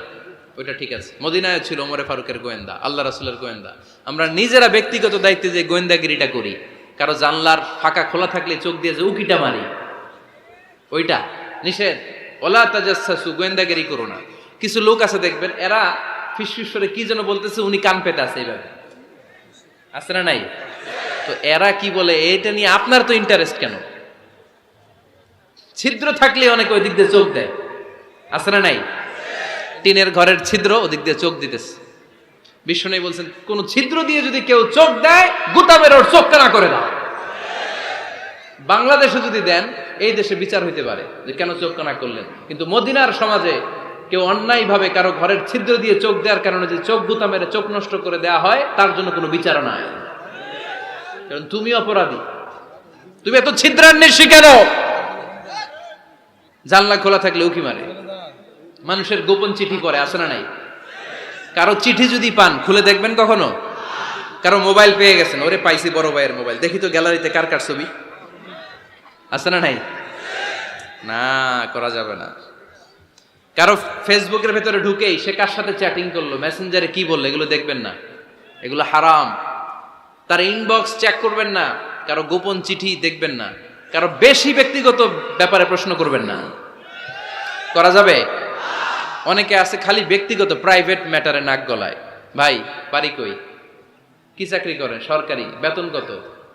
ওইটা ঠিক আছে। মদিনায় ছিল ওমরে ফারুকের গোয়েন্দা, আল্লাহ রাসূলের গোয়েন্দা। আমরা নিজেরা ব্যক্তিগত দায়িত্বে যে গোয়েন্দাগিরিটা করি, কারো জানলার ফাঁকা খোলা থাকলে চোখ দিয়ে যে উকিটা মারি, ওইটা নিষেধ। ওয়ালা তাজাসসু, গোয়েন্দাগিরি করো না। কিছু লোক আছে দেখবেন, এরা ফিসফিস করে কি যেন বলতেছে, উনি কান পেতে আছে, এইভাবে আছে না নাই? তো এরা কি বলে, এটা নিয়ে আপনার তো ইন্টারেস্ট কেন? ছিদ্র থাকলে অনেকে ওই দিক দিয়ে চোখ দেয়, আছে না নাই? টিনের ঘরের ছিদ্র, ওদিক দিয়ে চোখ দিতেছে। বিষ্ণু বলছেন, কোন ছিদ্র দিয়ে যদি কেউ চোখ দেয়, গুতা মেরে ওর চোখ কানা করে দাও। বাংলাদেশে যদি দেন, এই দেশে বিচার হইতে পারে যে কেন চোখ কানা করলেন। কিন্তু মদিনার সমাজে কেউ অন্যায় ভাবে কারো ঘরের ছিদ্র দিয়ে চোখ দেওয়ার কারণে যে চোখ গুতা মেরে চোখ নষ্ট করে দেয়া হয়, তার জন্য কোনো বিচার নাই। কারণ তুমি অপরাধী, তুমি এত ছিদ্রান্বেষী কেন? জানলা খোলা থাকলে উকি মারে, মানুষের গোপন চিঠি পড়ে, আছে না নাই? কারো চিঠি যদি পান, খুলে দেখবেন কখনো? কারো মোবাইল পেয়ে গেছেন, ওরে পাইছি বড় ভাইয়ের মোবাইল, দেখি তো গ্যালারিতে কার কার ছবি, আছে না নাই? না, করা যাবে না। কারো ফেসবুকের ভেতরে ঢুকেই সে কার সাথে চ্যাটিং করলো, মেসেঞ্জারে কি বললো, এগুলো দেখবেন না, এগুলো হারাম। তার ইনবক্স চেক করবেন না, কারো গোপন চিঠি দেখবেন না, কারো বেশি ব্যক্তিগত ব্যাপারে প্রশ্ন করবেন না। করা যাবে? অনেকে আছে খালি ব্যক্তিগত প্রাইভেট ম্যাটারে নাক গলায়। ভাই, বাড়ি কই, কি চাকরি করেন, সরকারি, বেতন কত,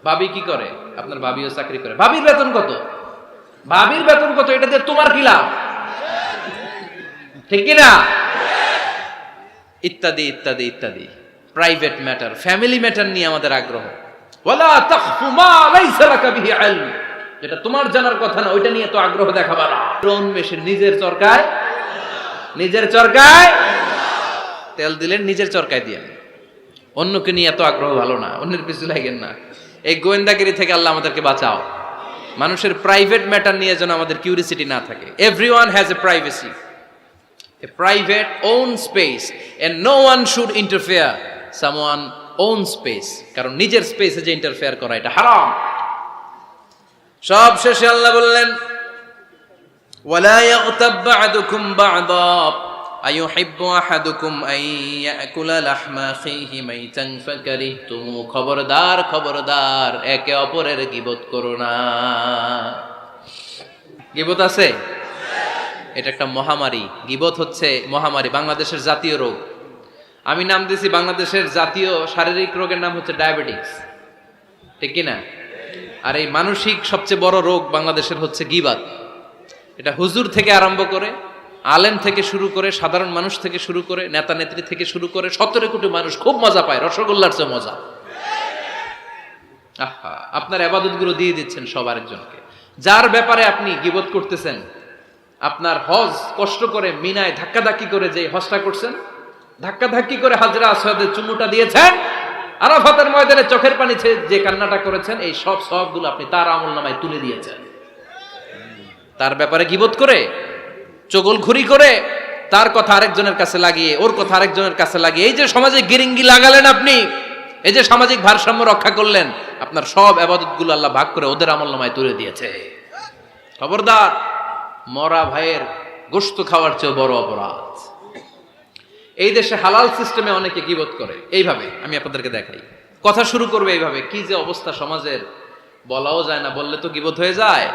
ভাবি কি করে, আপনার ভাবিও চাকরি করে, ভাবির বেতন কত, ভাবির বেতন কত, এটা দিয়ে তোমার কি লাভ, ঠিক কিনা? ইত্যাদি ইত্যাদি ইত্যাদি। প্রাইভেট ম্যাটার, ফ্যামিলি ম্যাটার নিয়ে আমাদের আগ্রহ। ওয়ালা তাখফু মা লাইসা লাকা বিহি ইলম, যেটা তোমার জানার কথা না, ওইটা নিয়ে তো আগ্রহ দেখাবা না। ড্রোন মেশিন, নিজের চরকায়, নিজের চরকায় তেল দিলেন, নিজের চরকায় দিয়ে। অন্যকে নিয়ে এত আগ্রহ ভালো না, অন্যের পিছু লাগেন না। এই গোয়েন্দাগিরি থেকে আল্লাহ আমাদেরকে বাঁচাও। মানুষের প্রাইভেট ম্যাটার নিয়ে যেন আমাদের কিউরিসিটি না থাকে। Everyone has a privacy, a private own space, and no one should interfere someone own space, কারণ নিজের স্পেসে যে ইন্টারফেয়ার করা এটা হারাম। সব শেষে আল্লাহ বললেন ওয়ালা ইয়াগতাব বা'দুকুম বা'দা আইয়ুহিব্বু আহাদুকুম আন ইয়াকুলা লাহমা আখিহি মাইতান ফাকারিহতুম। খবরদার, খবরদার, একে অপরের গীবত করো না। গীবত আছে, এটা একটা মহামারী। গীবত হচ্ছে মহামারী, বাংলাদেশের জাতীয় রোগ। আমি নাম দিয়েছি বাংলাদেশের জাতীয় শারীরিক রোগের নাম হচ্ছে ডায়াবেটিক্স, ঠিক কিনা? আর এই মানসিক সবচেয়ে বড় রোগ বাংলাদেশের হচ্ছে গীবাত। এটা হুজুর থেকে আরম্ভ করে, আলেম থেকে শুরু করে, সাধারণ মানুষ থেকে শুরু করে, নেতা নেত্রী থেকে শুরু করে 17 কোটি মানুষ খুব মজা পায়, রসগোল্লার চেয়ে মজা। আহা, আপনার ইবাদতগুলো দিয়ে দিচ্ছেন সব আরেকজনকে। যার ব্যাপারে আপনি গীবত করতেছেন, আপনার হজ কষ্ট করে মিনায় ধাক্কাধাক্কি করে যে হজটা করছেন, ধাক্কাধাক্কি করে হাজরা আসওয়াদের চুমুটা দিয়েছেন, আরাফাতের ময়দানে চোখের পানি যে কান্নাটা করেছেন, এই সব সবগুলো আপনি তার আমলনামায় তুলে দিয়েছেন। তার ব্যাপারে গীবত করে, চগলখুরি করে, তার কথা আরেকজনের কাছে লাগিয়ে, ওর কথা আরেকজনের কাছে লাগিয়ে, এই যে সমাজে গিরিঙ্গি লাগালেন আপনি, এই যে সামাজিক ভারসাম্য রক্ষা করলেন, আপনার সব ইবাদতগুলো আল্লাহ ভাগ করে ওদের আমলনামায় তুলে দিয়েছে। খবরদার, মরা ভাইয়ের গোশত খাওয়ার চেয়ে বড় অপরাধ। এই দেশে হালাল সিস্টেমে অনেকে গীবত করে এইভাবে, আমি আপনাদেরকে দেখাই। কথা শুরু করবে এইভাবে, কি যে অবস্থা সমাজের, বলাও যায় না, বললে তো গীবত হয়ে যায়,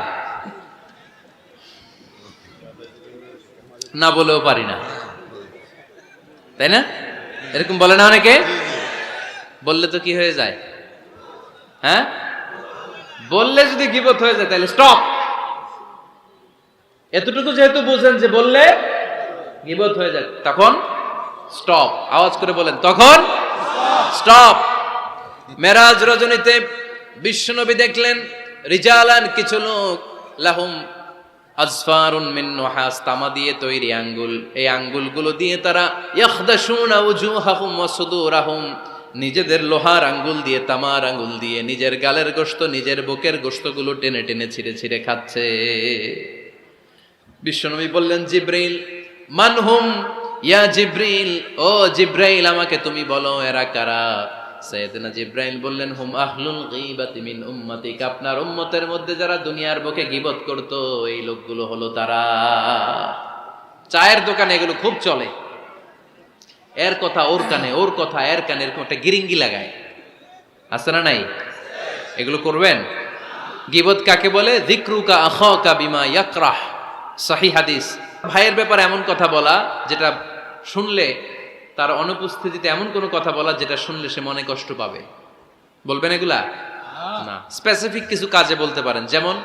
না বলেও পারি না, তাই না? এরকম বলে না অনেকে? বললে তো কি হয়ে যায়? হ্যাঁ, বললে যদি গীবত হয়ে যায় তাহলে স্টপ। এতটুকু যেহেতু বুঝেন যে বললে গীবত হয়ে যায়, তখন স্টপ। আওয়াজ করে বলেন, তখন স্টপ। মেরাজ রজনীতে বিশ্বনবী দেখলেন রিজালান, কিছু লোক, লাহুম আজফারুন মিন নুহাস, তামা দিয়ে তৈরি আঙ্গুল, এই আঙ্গুলগুলো দিয়ে তারা ইয়াখদাশুনা উজুহাহুম ওয়া সুদুরাহুম, নিজেদের লোহার আঙ্গুল দিয়ে, তামার আঙ্গুল দিয়ে নিজের গালের গোশত, নিজের বুকের গোশতগুলো টেনে টেনে ছিঁড়ে ছিঁড়ে খাচ্ছে। বিশ্বনবী বললেন, জিব্রাইল, মানহুম ইয়া জিব্রাইল, ও জিব্রাইল আমাকে তুমি বলো এরা কারা? সাইয়েদনা জিব্রাইল বললেন, হুম আহলুল গীবাতি মিন উম্মতিক, আপনার উম্মতের মধ্যে যারা দুনিয়ার বুকে গীবত করত, এই লোকগুলো হলো তারা। চায়ের দোকানে এগুলো খুব চলে, এর কথা ওর কানে, ওর কথা এর কানে, এরকম একটা গিরিঙ্গি লাগায়, আছে না নাই? এগুলো করবেন? গীবত কাকে বলে? যিকরুকা আখাকা বিমা ইয়াকরাহ, সহিহ হাদিস। ভাইয়ের ব্যাপারে এমন কথা বলা যেটা শুনলে, তার অনুপস্থিতিতে এমন কোনো কথা বলা যেটা শুনলে সে মনে কষ্ট পাবে, বলবেন এগুলা? না, স্পেসিফিক কিছু কাজে বলতে পারেন। যেমন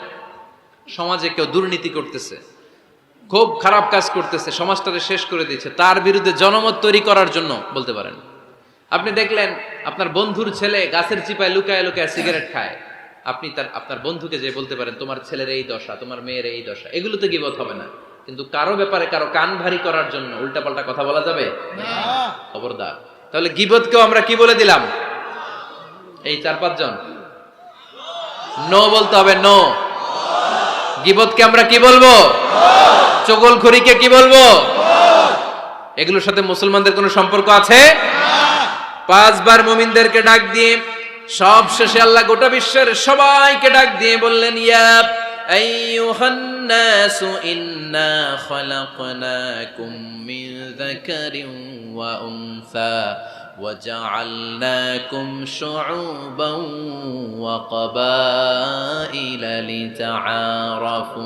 সমাজে কেউ দুর্নীতি করতেছে, খুব খারাপ কাজ করতেছে, সমাজটাকে শেষ করে দিচ্ছে, তার বিরুদ্ধে জনমত তৈরি করার জন্য বলতে পারেন। আপনি দেখলেন আপনার বন্ধুর ছেলে গাছের চিপায় লুকায় লুকায় সিগারেট খায়, আপনি আপনার বন্ধুকে যে বলতে পারেন, তোমার ছেলের এই দশা, তোমার মেয়ের এই দশা, এগুলো তো গীবত হবে না। কিন্তু কারো ব্যাপারে কারো কান ভারী করার জন্য উল্টাপাল্টা কথা বলা যাবে? খবরদার। তাহলে গীবতকেও আমরা কি বলে দিলাম? এই 4-5 জন নো বলতে হবে, নো। গীবতকে আমরা কি বলবো? চগলখড়িকে কি বলবো? এগুলোর সাথে মুসলমানদের কোনো সম্পর্ক আছে? 5 বার মুমিনদেরকে ডাক দিয়ে সব শেষে আল্লাহ গোটা বিশ্বের সবাইকে ডাক দিয়ে বললেন, ইয়া আইয়ুহান নাসু ইন্না খালাকনাকুম মিন যাকারিন ওয়া উনসা ওয়া জাআলনাকুম শুউবান ওয়া ক্বাবাইলা লিতাআরাফু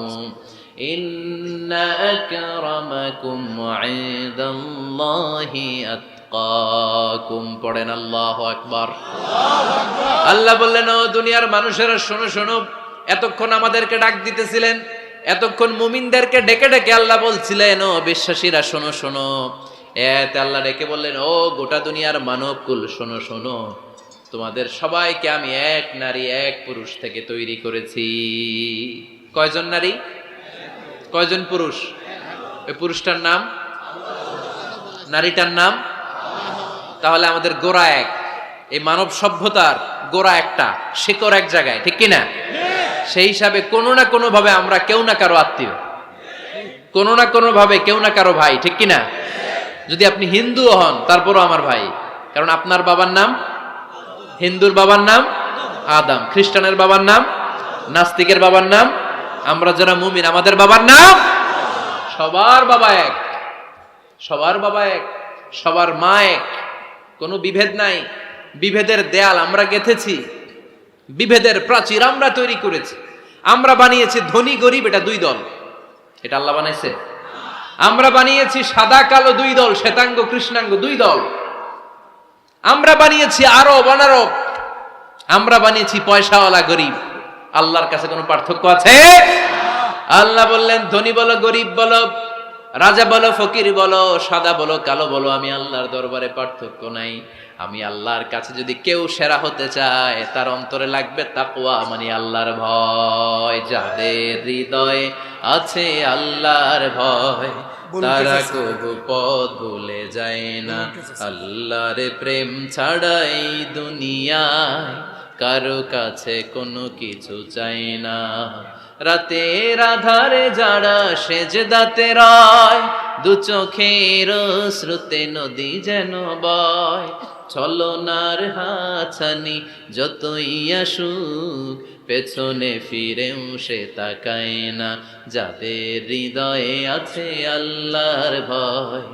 ইন্না আকরামাকুম ইনদাল্লাহি আতকাকুম। পড়েন আল্লাহু আকবার। আল্লাহ বললেন, ও দুনিয়ার মানুষেরা শোনো শোনো, এতক্ষণ আমাদেরকে ডাক দিতেছিলেন, এতক্ষণ মুমিনদেরকে ডেকে ডেকে আল্লাহ বলছিলেন, ও বিশ্বাসীরা শোনো শোনো। এতে আল্লাহ ডেকে বললেন, ও গোটা দুনিয়ার মানবকুল শোনো শোনো, তোমাদের সবাইকে আমি এক নারী এক পুরুষ থেকে তৈরি করেছি। কয়জন নারী, কয়জন পুরুষ? ওই পুরুষটার নাম, নারীটার নাম। তাহলে আমাদের গোড়া এক, এই মানব সভ্যতার গোড়া একটা, শিকড় এক জায়গায়, ঠিক কিনা? সেই হিসাবে কোনো না কোনো ভাবে আমরা কেউ না কারো আত্মীয়, কোনো না কোনো ভাবে কেউ না কারো ভাই, ঠিক কিনা? যদি আপনি হিন্দু হন তারপরও আমার ভাই, কারণ আপনার বাবার নাম, হিন্দুর বাবার নাম আদম, খ্রিস্টানের বাবার নাম, নাস্তিকের বাবার নাম, আমরা যারা মুমিন আমাদের বাবার নাম, সবার বাবা এক, সবার বাবা এক, সবার মা এক, কোনো বিভেদ নাই। বিভেদের দেয়াল আমরা গেঁথেছি, বিভেদের প্রাচীর আমরা তৈরি করেছি, আমরা বানিয়েছি ধনী গরিব এটা 2 দল, এটা আল্লাহ বানাইছে? আমরা বানিয়েছি সাদা কালো 2 দল, শ্বেতাঙ্গ কৃষ্ণাঙ্গ 2 দল, আমরা বানিয়েছি আরব অনারব, আমরা বানিয়েছি পয়সাওয়ালা গরিব। আল্লাহর কাছে কোনো পার্থক্য আছে? আল্লাহ বললেন, ধনী বলো গরিব বলো, রাজা বলো ফকির বলো, সাদা বলো কালো বলো, আমি আল্লাহর দরবারে পার্থক্য নাই। আমি আল্লাহর কাছে যদি কেউ সেরা হতে চায়, তার অন্তরে লাগবে তাকওয়া, মানে আল্লাহর ভয়। যাদের হৃদয়ে আছে আল্লাহর ভয়, তারা কবু পথ ভুলে যায় না। আল্লাহর প্রেম ছাড়া এই দুনিয়ায় কারো কাছে কোনো কিছু চাই না। রাতের আধারে যারা সেজদাতে রয়, 2 চোখের স্রোতে নদী যেন বয়। ছলনার হাছানি যতই আসুক, পেছনে ফিরেও সে তাকায় না। যাদের হৃদয়ে আছে আল্লাহর ভয়,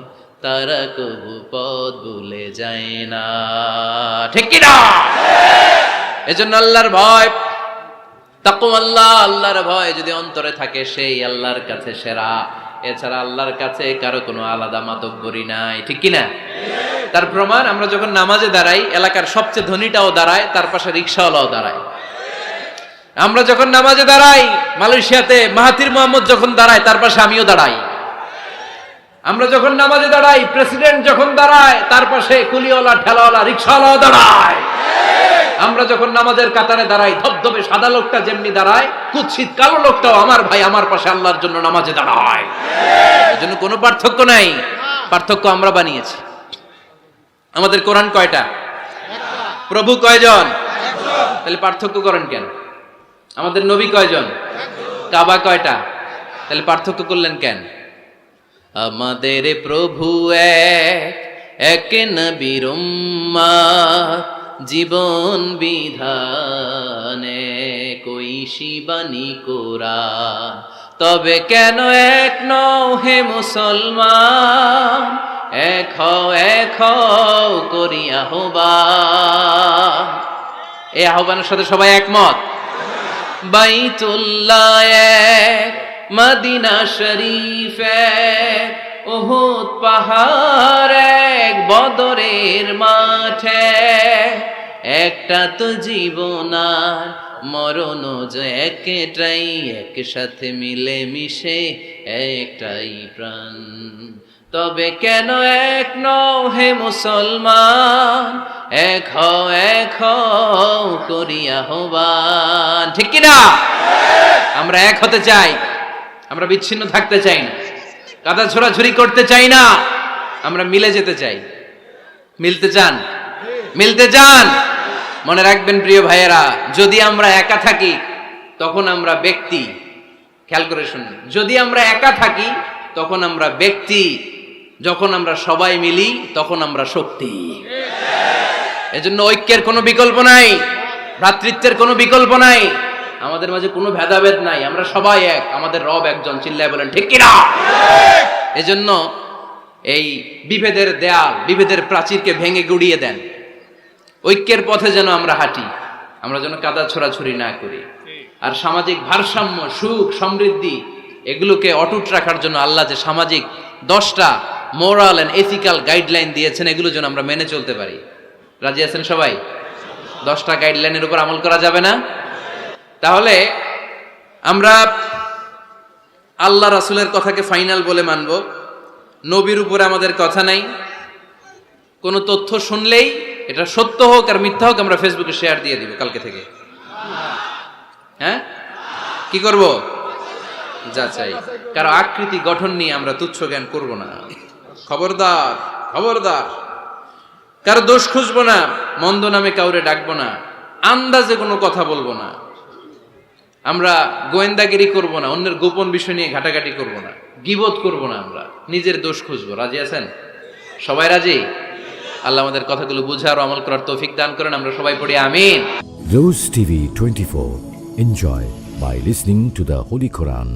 তারা কবু পথ ভুলে যায় না। ঠিক কি না? এজন্য আল্লাহর ভয়, তাকওয়াল্লাহ, আল্লাহর ভয় যদি অন্তরে থাকে, সেই আল্লাহর কাছে সেরা। এছাড়া আল্লাহর কাছে কারো কোনো আলাদা মাতব্বরি নাই। ঠিক কি না? তার প্রমাণ, আমরা যখন নামাজে দাঁড়াই, এলাকার সবচেয়ে ধনীটাও দাঁড়ায়, তার পাশে রিকশাওয়ালাও দাঁড়ায়। আমরা যখন নামাজে দাঁড়াই, মালয়েশিয়াতে মাহাথির মোহাম্মদ যখন দাঁড়ায়, তার পাশে আমিও দাঁড়াই। আমরা যখন নামাজে দাঁড়াই, প্রেসিডেন্ট যখন দাঁড়ায়, তার পাশে কুলিওয়ালা, ঠেলাওয়ালা, রিকশাওয়ালাও দাঁড়ায়। আমরা যখন নামাজের কাতারে দাঁড়াই, ধবধবে সাদা লোকটা যেমনি দাঁড়ায়, কুৎসিত কালো লোকটাও আমার ভাই, আমার পাশে আল্লাহর জন্য নামাজে দাঁড়ায়। এজন্য কোনো পার্থক্য নাই, পার্থক্য আমরা বানিয়েছি। আমাদের কোরআন কয়টা? প্রভু কয়জন? তাহলে পার্থক্য করেন কেন? আমাদের নবী কয়জন? কাবা কয়টা? তাহলে পার্থক্য করলেন কেন? আমাদের প্রভু এক নবীর উম্মত, জীবন বিধানে কৈশি বাণী কোরআন। তবে কেন এক নও হে মুসলমান, এক হও করি আহ্বান। এই আহ্বানের সাথে সবাই একমত। বাইতুল্লাহ এক, মদিনা শরীফ এক, উহুদ পাহাড় এক, বদরের মাঠে। একটা তো জীবন আর মরণ যে একটাই, একসাথে মিলে মিশে একটাই প্রাণ। তবে কেন এক নও হে মুসলমান, এক হও করি আহ্বান। ঠিক কিনা? আমরা এক হতে চাই, আমরা বিচ্ছিন্ন থাকতে চাই না, কাদা ছোড়াছুরি করতে চাই না, আমরা মিলে যেতে চাই। মিলতে চান? মিলতে চান? মনে রাখবেন প্রিয় ভাইয়েরা, যদি আমরা একা থাকি তখন আমরা ব্যক্তি। খেয়াল করে শুনুন, যদি আমরা একা থাকি তখন আমরা ব্যক্তি, যখন আমরা সবাই মিলি তখন আমরা শক্তি। এজন্য ঐক্যের কোনো বিকল্প নাই, ভ্রাতৃত্বের কোনো বিকল্প নাই, আমাদের মাঝে কোনো ভেদাভেদ নাই, আমরা সবাই এক, আমাদের রব একজন। চিল্লায় বলেন ঠিক কিনা? এজন্য এই বিভেদের দেয়াল, বিভেদের প্রাচীরকে ভেঙে গুড়িয়ে দেন। ঐক্যের পথে যেন আমরা হাঁটি, আমরা যেন কাদা ছোড়াছুরি না করি। আর সামাজিক ভারসাম্য, সুখ, সমৃদ্ধি এগুলোকে অটুট রাখার জন্য আল্লাহ যে সামাজিক 10টা মোরাল এন্ড এথিক্যাল গাইডলাইন দিয়েছেন, এগুলো যেন আমরা মেনে চলতে পারি। রাজি আছেন সবাই? 10টা গাইডলাইনের উপর আমল করা যাবে না? তাহলে আমরা আল্লাহ রাসূলের কথাকে ফাইনাল বলে মানব, নবীর উপরে আমাদের কথা নাই। কোনো তথ্য শুনলেই এটা সত্য হোক আর মিথ্যা হোক, আমরা ফেসবুকে শেয়ার দিয়ে দিব কালকে থেকে। হ্যাঁ, কি করব? যাচাই। কারো আকৃতি গঠন নিয়ে আমরা তুচ্ছ জ্ঞান করব না। খবরদার, খবরদার। কারো দোষ খুঁজবো না, মন্দ নামে কাউরে ডাকবো না, আন্দাজে কোনো কথা বলবো না, আমরা গোয়েন্দাগিরি করব না, অন্যের গোপন বিষয় নিয়ে ঘাটাঘাটি করব না, গীবত করব না, আমরা নিজের দোষ খুঁজবো। রাজি আছেন সবাই? রাজি? আল্লাহ আমাদের কথাগুলো বুঝার ও আমল করার তৌফিক দান করেন। আমরা সবাই পড়ি আমিন। Rose TV 24. Enjoy by listening to the Holy Quran.